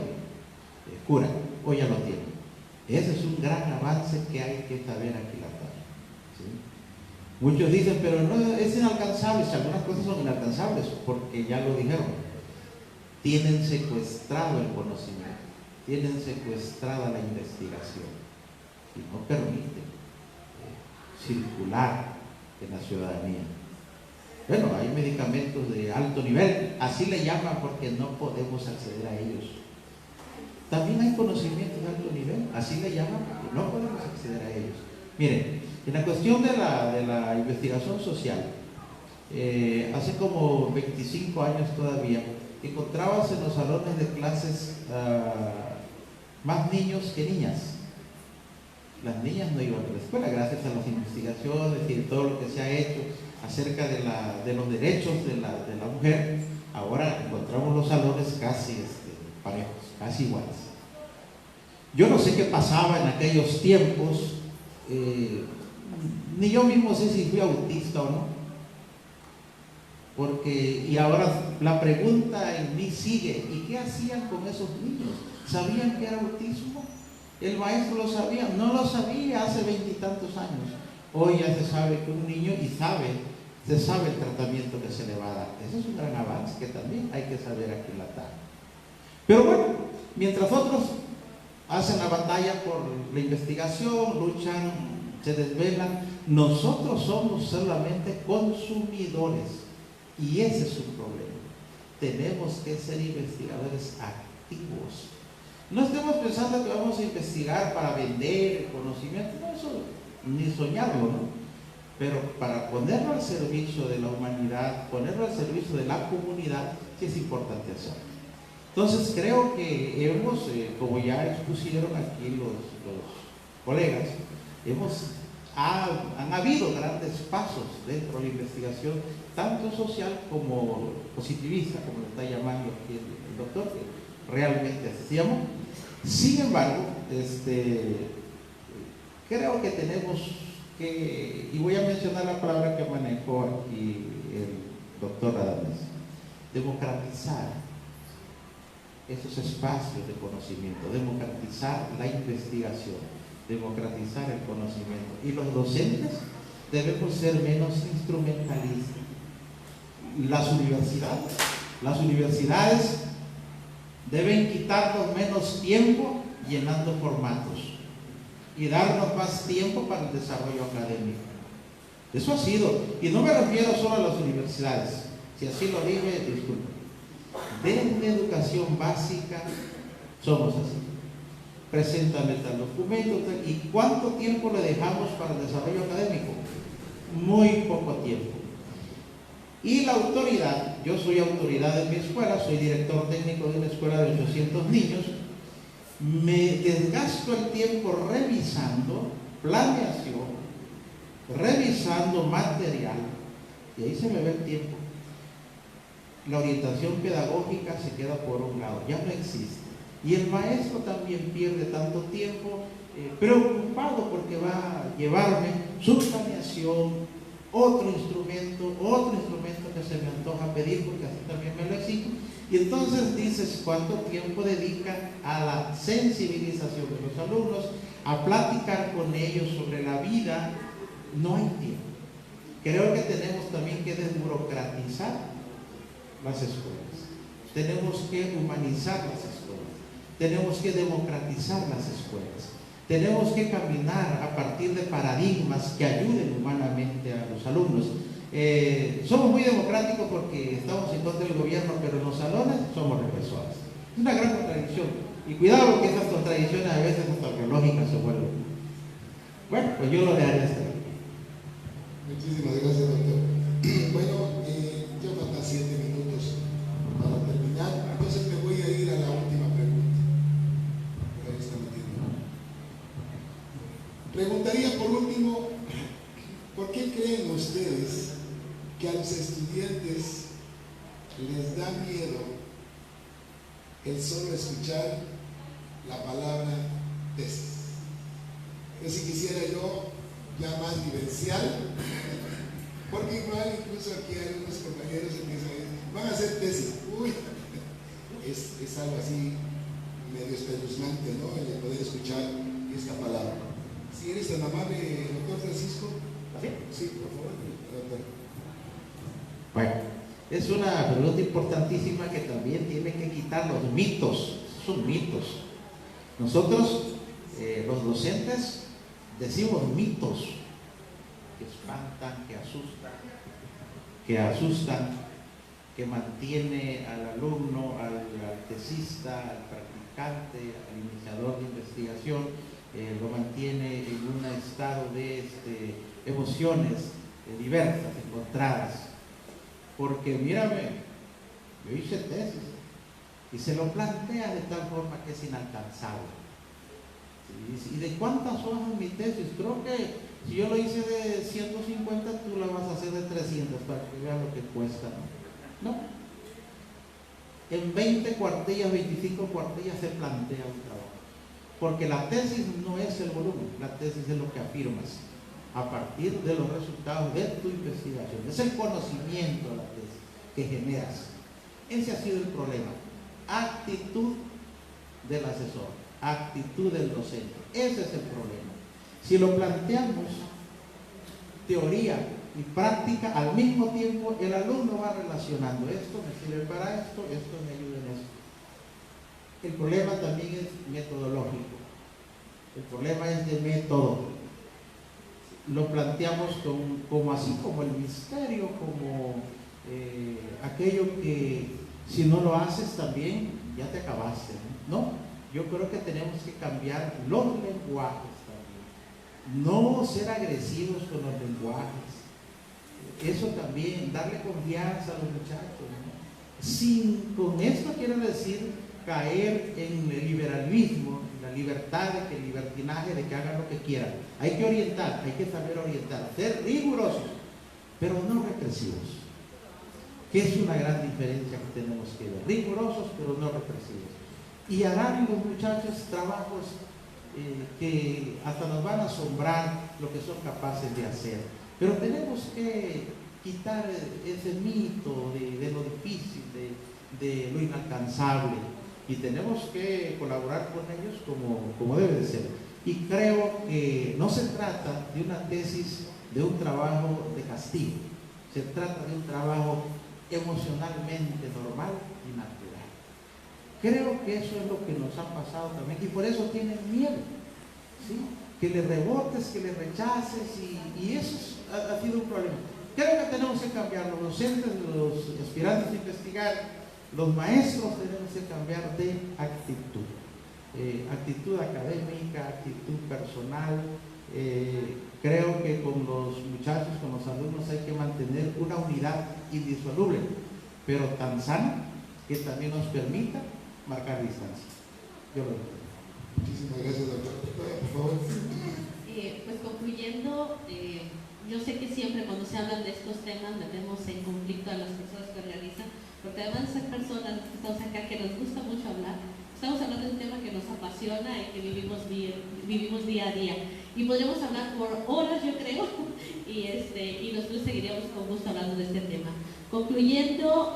cura, hoy ya lo tienen. Ese es un gran avance que hay que saber aquilatar, ¿sí? Muchos dicen, pero no, es inalcanzable. Si algunas cosas son inalcanzables, porque ya lo dijeron, tienen secuestrado el conocimiento, tienen secuestrada la investigación y no permiten circular en la ciudadanía. Bueno, hay medicamentos de alto nivel, así le llaman porque no podemos acceder a ellos. También hay conocimientos de alto nivel, así le llaman porque no podemos acceder a ellos. Miren, en la cuestión de la investigación social, hace como 25 años todavía, encontrabas en los salones de clases más niños que niñas. Las niñas no iban a la escuela gracias a las investigaciones y todo lo que se ha hecho acerca de los derechos de la mujer. Ahora encontramos los salones casi parejos, casi iguales. Yo no sé qué pasaba en aquellos tiempos, ni yo mismo sé si fui autista o no, porque, y ahora la pregunta en mí sigue, ¿y qué hacían con esos niños? ¿Sabían que era autismo? ¿El maestro lo sabía? No lo sabía hace 20 y tantos años. Hoy ya se sabe que un niño, se sabe el tratamiento que se le va a dar. Ese es un gran avance que también hay que saber aquilatar. Pero bueno, mientras otros hacen la batalla por la investigación, luchan, se desvelan, nosotros somos solamente consumidores. Y ese es un problema. Tenemos que ser investigadores activos. No estemos pensando que vamos a investigar para vender el conocimiento, no, eso ni soñarlo, ¿no? Pero para ponerlo al servicio de la humanidad, ponerlo al servicio de la comunidad, sí es importante hacerlo. Entonces creo que hemos, como ya expusieron aquí los colegas, han habido grandes pasos dentro de la investigación, tanto social como positivista, como lo está llamando aquí el doctor, que realmente así se llama. Sin embargo, creo que tenemos que, y voy a mencionar la palabra que manejó aquí el doctor Adames, democratizar esos espacios de conocimiento, democratizar la investigación, democratizar el conocimiento. Y los docentes debemos ser menos instrumentalistas. Las universidades deben quitarnos menos tiempo llenando formatos y darnos más tiempo para el desarrollo académico. Eso ha sido, y no me refiero solo a las universidades, si así lo dije, disculpen. Desde educación básica somos así. preséntame tal documento, y ¿cuánto tiempo le dejamos para el desarrollo académico? Muy poco tiempo. Y la autoridad, yo soy autoridad en mi escuela, soy director técnico de una escuela de 800 niños, me desgasto el tiempo revisando planeación, revisando material, y ahí se me ve el tiempo. La orientación pedagógica se queda por un lado, ya no existe. Y el maestro también pierde tanto tiempo preocupado porque va a llevarme su planeación, otro instrumento que se me antoja pedir porque así también me lo exijo. Y entonces dices, ¿cuánto tiempo dedica a la sensibilización de los alumnos, a platicar con ellos sobre la vida? No hay tiempo. Creo que tenemos también que desburocratizar las escuelas. Tenemos que humanizar las escuelas. Tenemos que democratizar las escuelas. Tenemos que caminar a partir de paradigmas que ayuden humanamente a los alumnos. Somos muy democráticos porque estamos en contra del gobierno, pero en los salones somos represores. Es una gran contradicción. Y cuidado porque esas contradicciones a veces hasta biológicas se vuelven. Bueno, pues yo lo dejaré hasta aquí. Muchísimas gracias, doctor. Bueno, ya faltan 7 minutos para terminar, entonces me voy a ir a la última pregunta. Por ahí está metiendo. Preguntaría por último, ¿por qué creen ustedes que a los estudiantes les da miedo el solo escuchar la palabra tesis? Es si quisiera yo ya más vivencial, porque igual incluso aquí hay unos compañeros que dicen, van a hacer tesis. Uy, es algo así medio espeluznante, ¿no? El poder escuchar esta palabra. Si eres tan amable, doctor Francisco. Sí, por favor, doctor. Bueno, es una pregunta importantísima que también tiene que quitar los mitos. Son mitos. Nosotros, los docentes, decimos mitos que espantan, que asustan, que mantiene al alumno, al tesista, al practicante, al iniciador de investigación, lo mantiene en un estado de emociones diversas, encontradas. Porque mírame, yo hice tesis y se lo plantea de tal forma que es inalcanzable. ¿Y de cuántas hojas mi tesis? Creo que si yo lo hice de 150, tú la vas a hacer de 300 para que veas lo que cuesta, ¿no? En 20 cuartillas, 25 cuartillas se plantea un trabajo. Porque la tesis no es el volumen, la tesis es lo que afirmas a partir de los resultados de tu investigación. Es el conocimiento de la tesis que generas. Ese ha sido el problema. Actitud del asesor, actitud del docente. Ese es el problema. Si lo planteamos teoría y práctica al mismo tiempo, el alumno va relacionando, esto me sirve para esto me ayuda en esto. El problema también es metodológico. El problema es de método. Lo planteamos como así, como el misterio, como aquello que si no lo haces también ya te acabaste, ¿no? Yo creo que tenemos que cambiar los lenguajes también. No ser agresivos con los lenguajes. Eso también, darle confianza a los muchachos, ¿no? Con esto quiero decir caer en el liberalismo, la libertad de que el libertinaje de que hagan lo que quieran. Hay que orientar, hay que saber orientar, ser rigurosos, pero no represivos. Que es una gran diferencia que tenemos que ver. Rigurosos, pero no represivos. Y harán los muchachos trabajos que hasta nos van a asombrar lo que son capaces de hacer. Pero tenemos que quitar ese mito de lo difícil, de lo inalcanzable. Y tenemos que colaborar con ellos como debe de ser. Y creo que no se trata de una tesis, de un trabajo de castigo. Se trata de un trabajo emocionalmente normal y natural. Creo que eso es lo que nos ha pasado también. Y por eso tienen miedo, ¿sí? Que le rebotes, que le rechaces. Y eso ha sido un problema. Creo que tenemos que cambiar. Los docentes, los aspirantes a investigar, los maestros tenemos que cambiar de actitud. actitud académica, actitud personal. Creo que con los muchachos, con los alumnos hay que mantener una unidad indisoluble, pero tan sana que también nos permita marcar distancia. Yo lo digo. Muchísimas gracias, doctor. Por favor. Pues concluyendo, yo sé que siempre cuando se hablan de estos temas metemos en conflicto a las personas que organizan, porque además de ser personas que estamos acá que nos gusta mucho hablar, estamos hablando de un tema que nos apasiona y que vivimos día a día. Y podríamos hablar por horas, yo creo, y nosotros seguiríamos con gusto hablando de este tema. Concluyendo,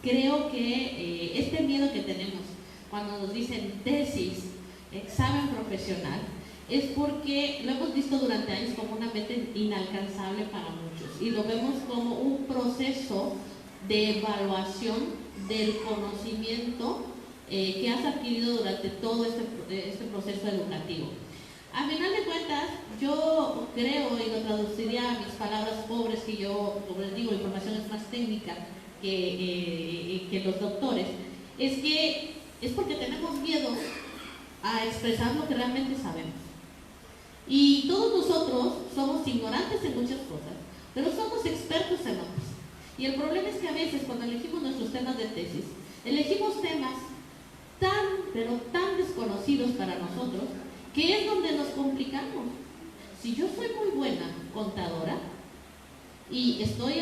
creo que este miedo que tenemos cuando nos dicen tesis, examen profesional, es porque lo hemos visto durante años como una meta inalcanzable para muchos y lo vemos como un proceso de evaluación del conocimiento que has adquirido durante todo este proceso educativo. A final de cuentas, yo creo, y lo traduciría a mis palabras pobres, que yo, como les digo, la información es más técnica que los doctores, es porque tenemos miedo a expresar lo que realmente sabemos. Y todos nosotros somos ignorantes en muchas cosas, pero somos expertos en otras. Y el problema es que a veces cuando elegimos nuestros temas de tesis, elegimos temas pero tan desconocidos para nosotros, que es donde nos complicamos. Si yo soy muy buena contadora y estoy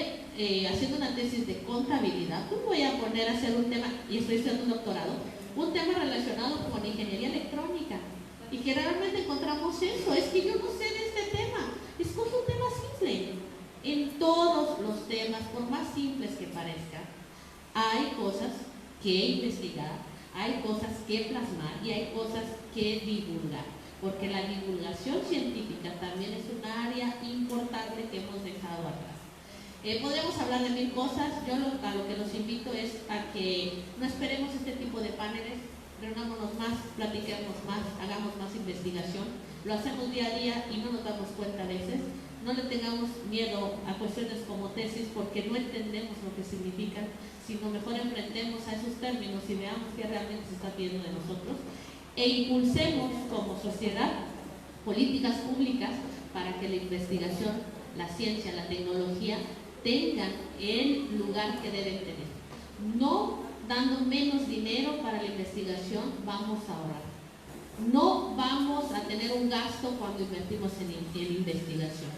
haciendo una tesis de contabilidad, pues voy a poner a hacer un tema, y estoy haciendo un doctorado, un tema relacionado con ingeniería electrónica, y que realmente encontramos eso, es que yo no sé de este tema, escoge un tema simple. En todos los temas, por más simples que parezcan, hay cosas que investigar, hay cosas que plasmar y hay cosas que divulgar, porque la divulgación científica también es un área importante que hemos dejado atrás. Podríamos hablar de mil cosas. Yo a lo que los invito es a que no esperemos este tipo de paneles, reunámonos más, platiquemos más, hagamos más investigación. Lo hacemos día a día y no nos damos cuenta a veces. No le tengamos miedo a cuestiones como tesis porque no entendemos lo que significan, sino mejor enfrentemos a esos términos y veamos qué realmente se está pidiendo de nosotros e impulsemos como sociedad políticas públicas para que la investigación, la ciencia, la tecnología tengan el lugar que deben tener. No dando menos dinero para la investigación vamos a ahorrar. No vamos a tener un gasto cuando invertimos en investigación.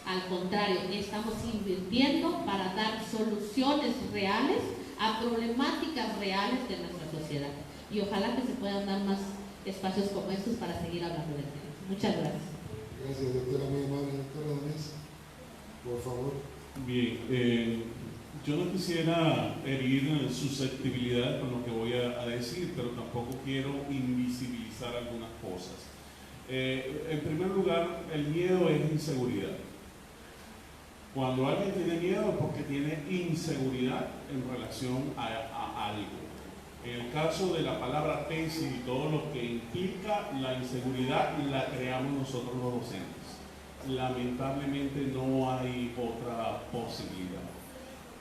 Al contrario, estamos invirtiendo para dar soluciones reales a problemáticas reales de nuestra sociedad. Y ojalá que se puedan dar más espacios como estos para seguir hablando del tema. Muchas gracias. Gracias, doctora, muy amable. Doctora Danés, por favor. Bien, yo no quisiera herir susceptibilidad con lo que voy a decir, pero tampoco quiero invisibilizar algunas cosas. En primer lugar, el miedo es inseguridad. Cuando alguien tiene miedo es porque tiene inseguridad en relación a algo. En el caso de la palabra tesis y todo lo que implica la inseguridad, la creamos nosotros los docentes. Lamentablemente no hay otra posibilidad.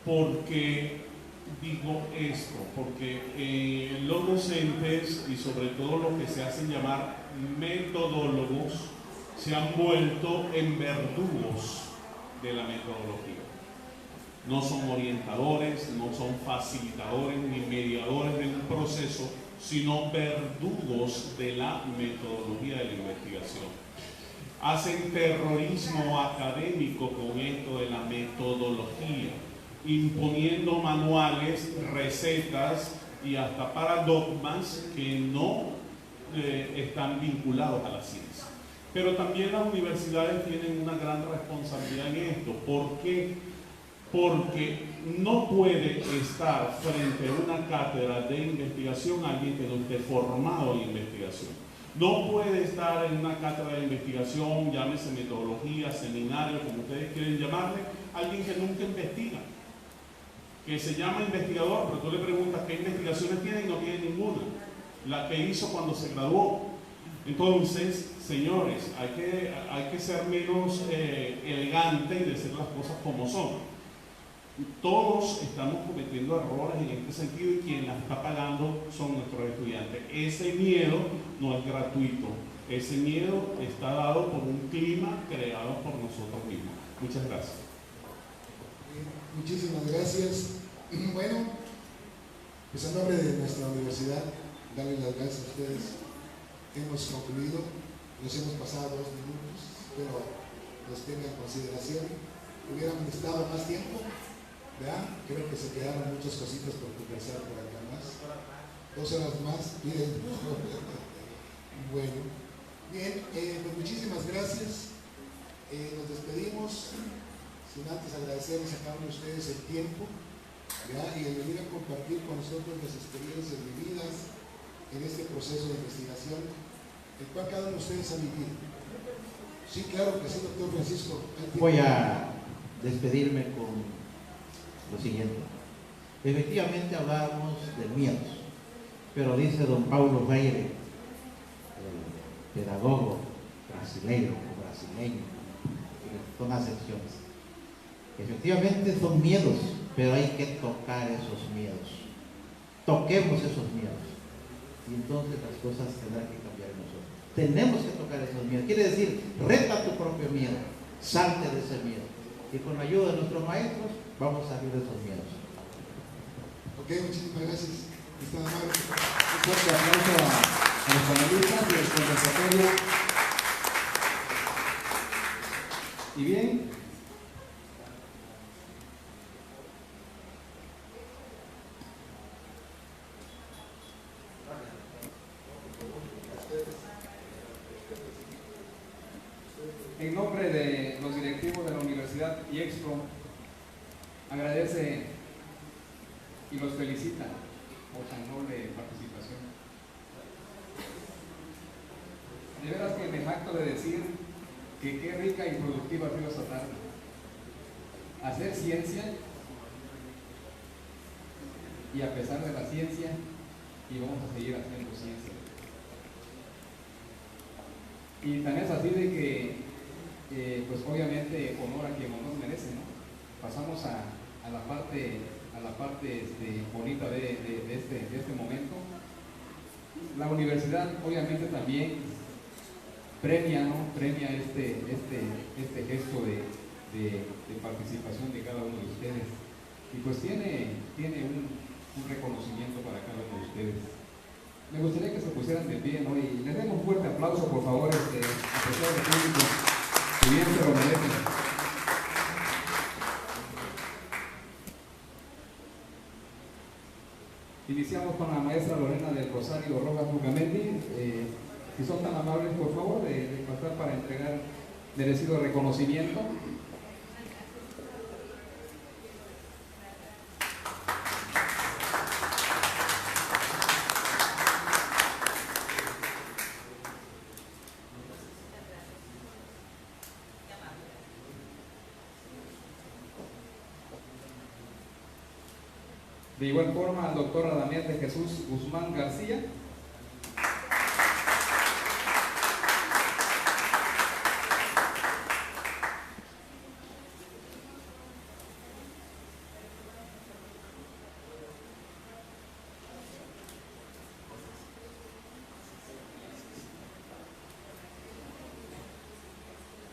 ¿Por qué digo esto? Porque los docentes y sobre todo los que se hacen llamar metodólogos se han vuelto en verdugos de la metodología. No son orientadores, no son facilitadores ni mediadores de un proceso, sino verdugos de la metodología de la investigación. Hacen terrorismo académico con esto de la metodología, imponiendo manuales, recetas y hasta paradigmas que no están vinculados a la ciencia. Pero también las universidades tienen una gran responsabilidad en esto. ¿Por qué? Porque no puede estar frente a una cátedra de investigación alguien que no esté formado en investigación. No puede estar en una cátedra de investigación, llámese metodología, seminario, como ustedes quieren llamarle, alguien que nunca investiga, que se llama investigador, pero tú le preguntas qué investigaciones tiene y no tiene ninguna, la que hizo cuando se graduó. Entonces, señores, hay que ser menos elegante y decir las cosas como son. Todos estamos cometiendo errores en este sentido y quien la está pagando son nuestros estudiantes. Ese miedo no es gratuito, ese miedo está dado por un clima creado por nosotros mismos. Muchas gracias. Muchísimas gracias. Bueno, pues a nombre de nuestra universidad, darles las gracias a ustedes. Hemos concluido, nos hemos pasado 2 minutos, pero los tengan en consideración. Hubiéramos necesitado más tiempo, ¿verdad? Creo que se quedaron muchas cositas por conversar por acá más. 2 horas más, miren. Bueno, bien, pues muchísimas gracias. Nos despedimos, sin antes agradecerles a cada uno de ustedes el tiempo, ¿verdad? Y el venir a compartir con nosotros las experiencias vividas en este proceso de investigación, el cual cada uno de ustedes ha vivido. Sí, claro que sí, doctor Francisco. Voy a despedirme con lo siguiente. Efectivamente hablábamos de miedos, pero dice don Paulo Freire, el pedagogo brasileño, con acepciones. Efectivamente son miedos, pero hay que tocar esos miedos. Toquemos esos miedos. Y entonces las cosas tendrán que cambiar en nosotros. Tenemos que tocar esos miedos. Quiere decir, reta tu propio miedo, salte de ese miedo. Y con la ayuda de nuestros maestros, vamos a salir de esos miedos. Ok, muchísimas gracias. Está amable. Un fuerte aplauso a los panelistas y el conversatorio. Y bien, en nombre de los directivos de la Universidad IEXPRO, agradece y los felicita por tan noble participación. De veras que me jacto de decir que qué rica y productiva ha sido esta tarde. Hacer ciencia, y a pesar de la ciencia, y vamos a seguir haciendo ciencia. Y tan es así de que pues obviamente honor a quien honor merece, ¿no? Pasamos a la parte bonita de este momento. La universidad obviamente también premia, ¿no? Premia este gesto de participación de cada uno de ustedes, y pues tiene un reconocimiento para cada uno de ustedes. Me gustaría que se pusieran de pie, ¿no? Y les den un fuerte aplauso, por favor, apreciado público, si bien se lo merecen. Iniciamos con la maestra Lorena del Rosario Rojas Lucamendi. Si son tan amables, por favor, de pasar para entregar merecido reconocimiento. De igual forma, al doctor Radamés de Jesús Guzmán García.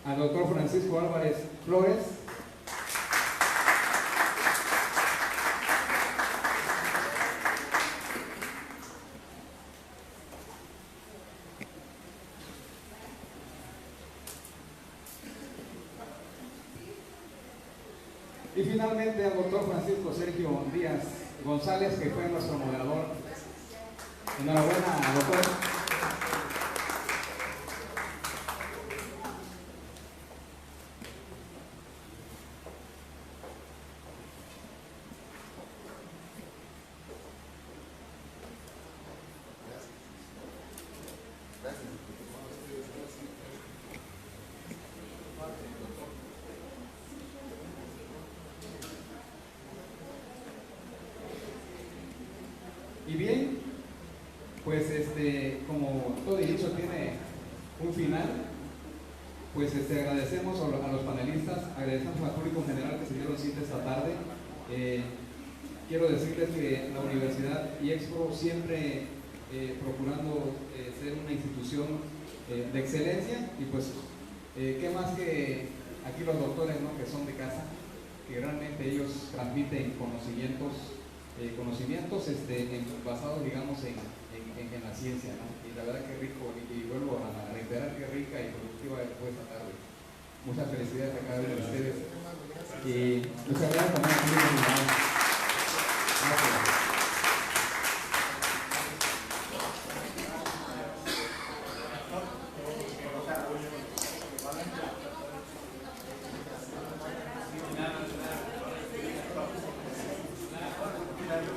Al doctor Francisco Álvarez Flores. Y finalmente al doctor Francisco Sergio Díaz González, que fue nuestro moderador. Enhorabuena, doctor. Y bien, pues como todo dicho tiene un final, pues agradecemos a los panelistas, agradecemos al público en general que se dieron cita esta tarde, Quiero decirles que la Universidad IEXPRO siempre procurando ser una institución de excelencia, y pues qué más que aquí los doctores, ¿no?, que son de casa, que realmente ellos transmiten conocimientos basados, digamos, en la ciencia, ¿no? Y la verdad que rico, y vuelvo a reiterar que rica y productiva fue esta tarde. Muchas felicidades a cada uno de ustedes. Y muchas gracias también a todos los demás. Gracias.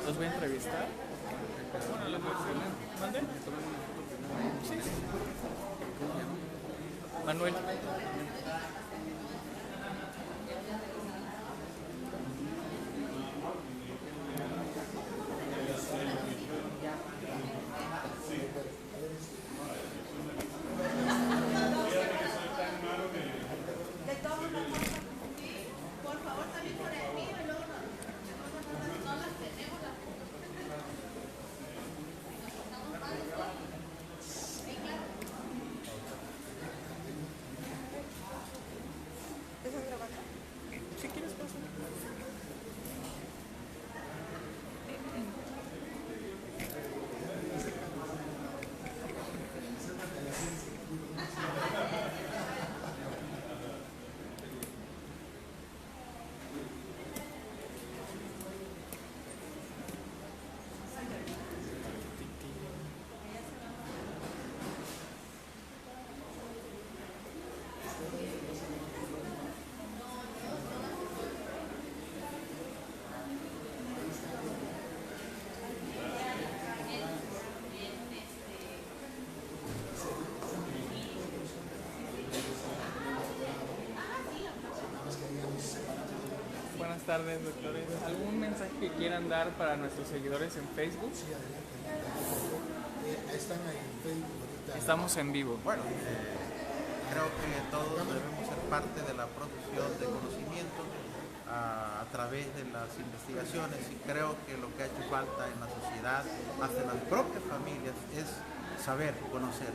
Los voy a entrevistar. Bueno, les voy a hacer. ¿Mande? Sí, sí. Manuel. Si quieres pasar. Buenas tardes, doctores. ¿Algún mensaje que quieran dar para nuestros seguidores en Facebook? Sí, adelante. Están ahí en Facebook ahorita. Estamos en vivo. Bueno, creo que todos debemos ser parte de la producción de conocimiento a través de las investigaciones, y creo que lo que ha hecho falta en la sociedad, hacia las propias familias, es saber, conocer.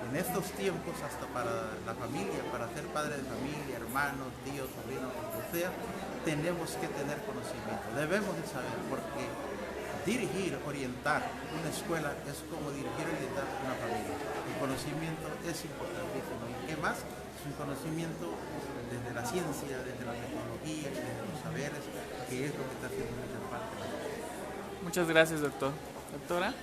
En estos tiempos, hasta para la familia, para ser padre de familia, hermanos, tíos, sobrinos, lo que sea, tenemos que tener conocimiento, debemos de saber, porque dirigir, orientar una escuela es como dirigir y orientar una familia. El conocimiento es importantísimo. ¿Y qué más? Es un conocimiento desde la ciencia, desde la tecnología, desde los saberes, que es lo que está haciendo mucha parte de la sociedad. Muchas gracias, doctor. Doctora.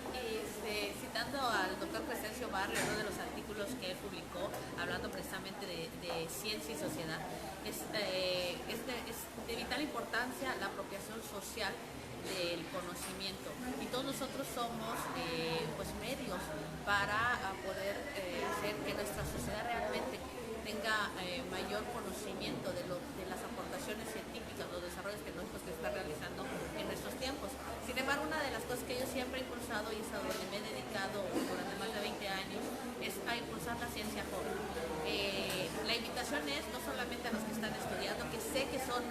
Citando al doctor Crescencio Barrio, uno de los artículos que él publicó, hablando precisamente de ciencia y sociedad, es de vital importancia la apropiación social del conocimiento, y todos nosotros somos medios para poder hacer que nuestra sociedad realmente tenga mayor conocimiento de las aportaciones científicas, los desarrollos tecnológicos que se están realizando en nuestros tiempos. Sin embargo, una de las cosas que yo siempre he impulsado, y es a donde me he dedicado durante más de 20 años, es a impulsar la ciencia joven. La invitación es no solamente a los que están estudiando, que sé que son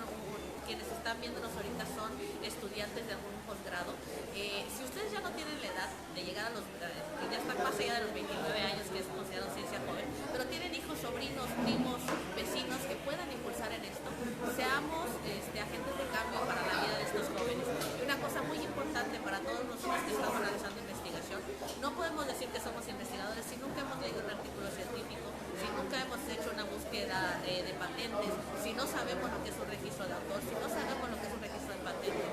quienes están viéndonos ahorita son estudiantes de algún posgrado. Si ustedes ya no tienen la edad de llegar a que ya están más allá de los 29 años, que es considerado ciencia joven, pero tienen hijos, sobrinos, primos, vecinos que puedan impulsar en esto, seamos agentes de cambio para la vida de estos jóvenes. Y una cosa muy importante para todos nosotros que estamos realizando investigación, no podemos decir que somos investigadores si nunca hemos leído un artículo científico, si nunca hemos hecho una búsqueda de patentes, si no sabemos lo que es un registro de autor, si no sabemos lo que es un registro de patentes,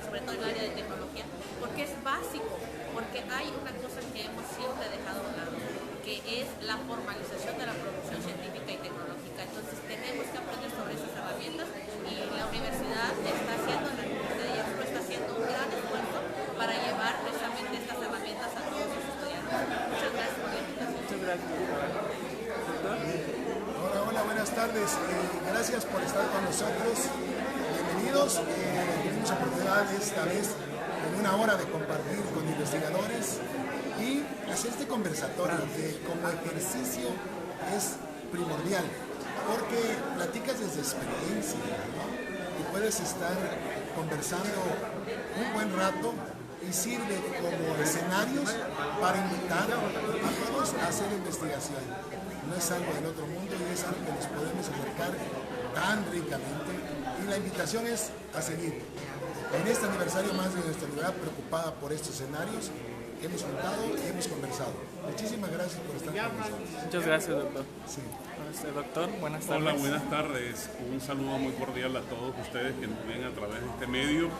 sobre todo en el área de tecnología, porque es básico, porque hay una cosa que hemos siempre dejado de lado, que es la formalización de la producción científica y tecnológica. Entonces tenemos que aprender sobre esas herramientas, y la universidad está haciendo, la Universidad de IEXPRO está haciendo un gran esfuerzo para llevar precisamente estas herramientas a todos los estudiantes. Muchas gracias por la invitación. Muchas gracias, doctora. Doctor. Hola, buenas tardes. Gracias por estar con nosotros. Bienvenidos. Tenemos oportunidad esta vez en una hora de compartir con investigadores y hacer este conversatorio que como ejercicio es primordial, porque platicas desde experiencia, ¿no? Y puedes estar conversando un buen rato y sirve como escenarios para invitar a todos a hacer investigación. No es algo del otro mundo y es algo que nos podemos acercar tan ricamente. Y la invitación es a seguir. En este aniversario más de nuestra unidad, preocupada por estos escenarios, hemos juntado y hemos conversado. Muchísimas gracias por estar con nosotros. Muchas gracias, doctor. Sí. Doctor, buenas tardes. Hola, buenas tardes. Un saludo muy cordial a todos ustedes que nos ven a través de este medio.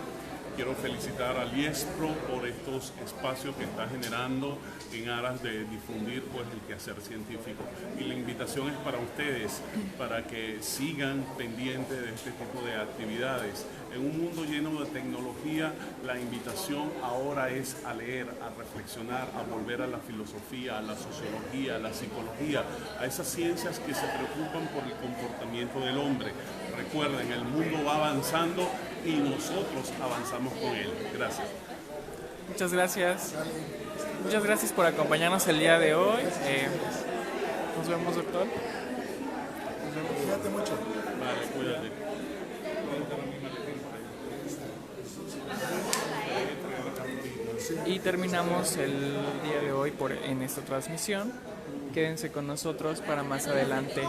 Quiero felicitar al IESPRO por estos espacios que está generando en aras de difundir pues, el quehacer científico. Y la invitación es para ustedes, para que sigan pendientes de este tipo de actividades. En un mundo lleno de tecnología, la invitación ahora es a leer, a reflexionar, a volver a la filosofía, a la sociología, a la psicología, a esas ciencias que se preocupan por el comportamiento del hombre. Recuerden, el mundo va avanzando y nosotros avanzamos con él. Gracias. Muchas gracias. Muchas gracias por acompañarnos el día de hoy. Nos vemos, doctor. Nos vemos. Cuídate mucho. Vale, cuídate. Y terminamos el día de hoy en esta transmisión. Quédense con nosotros para más adelante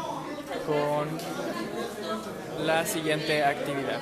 con la siguiente actividad.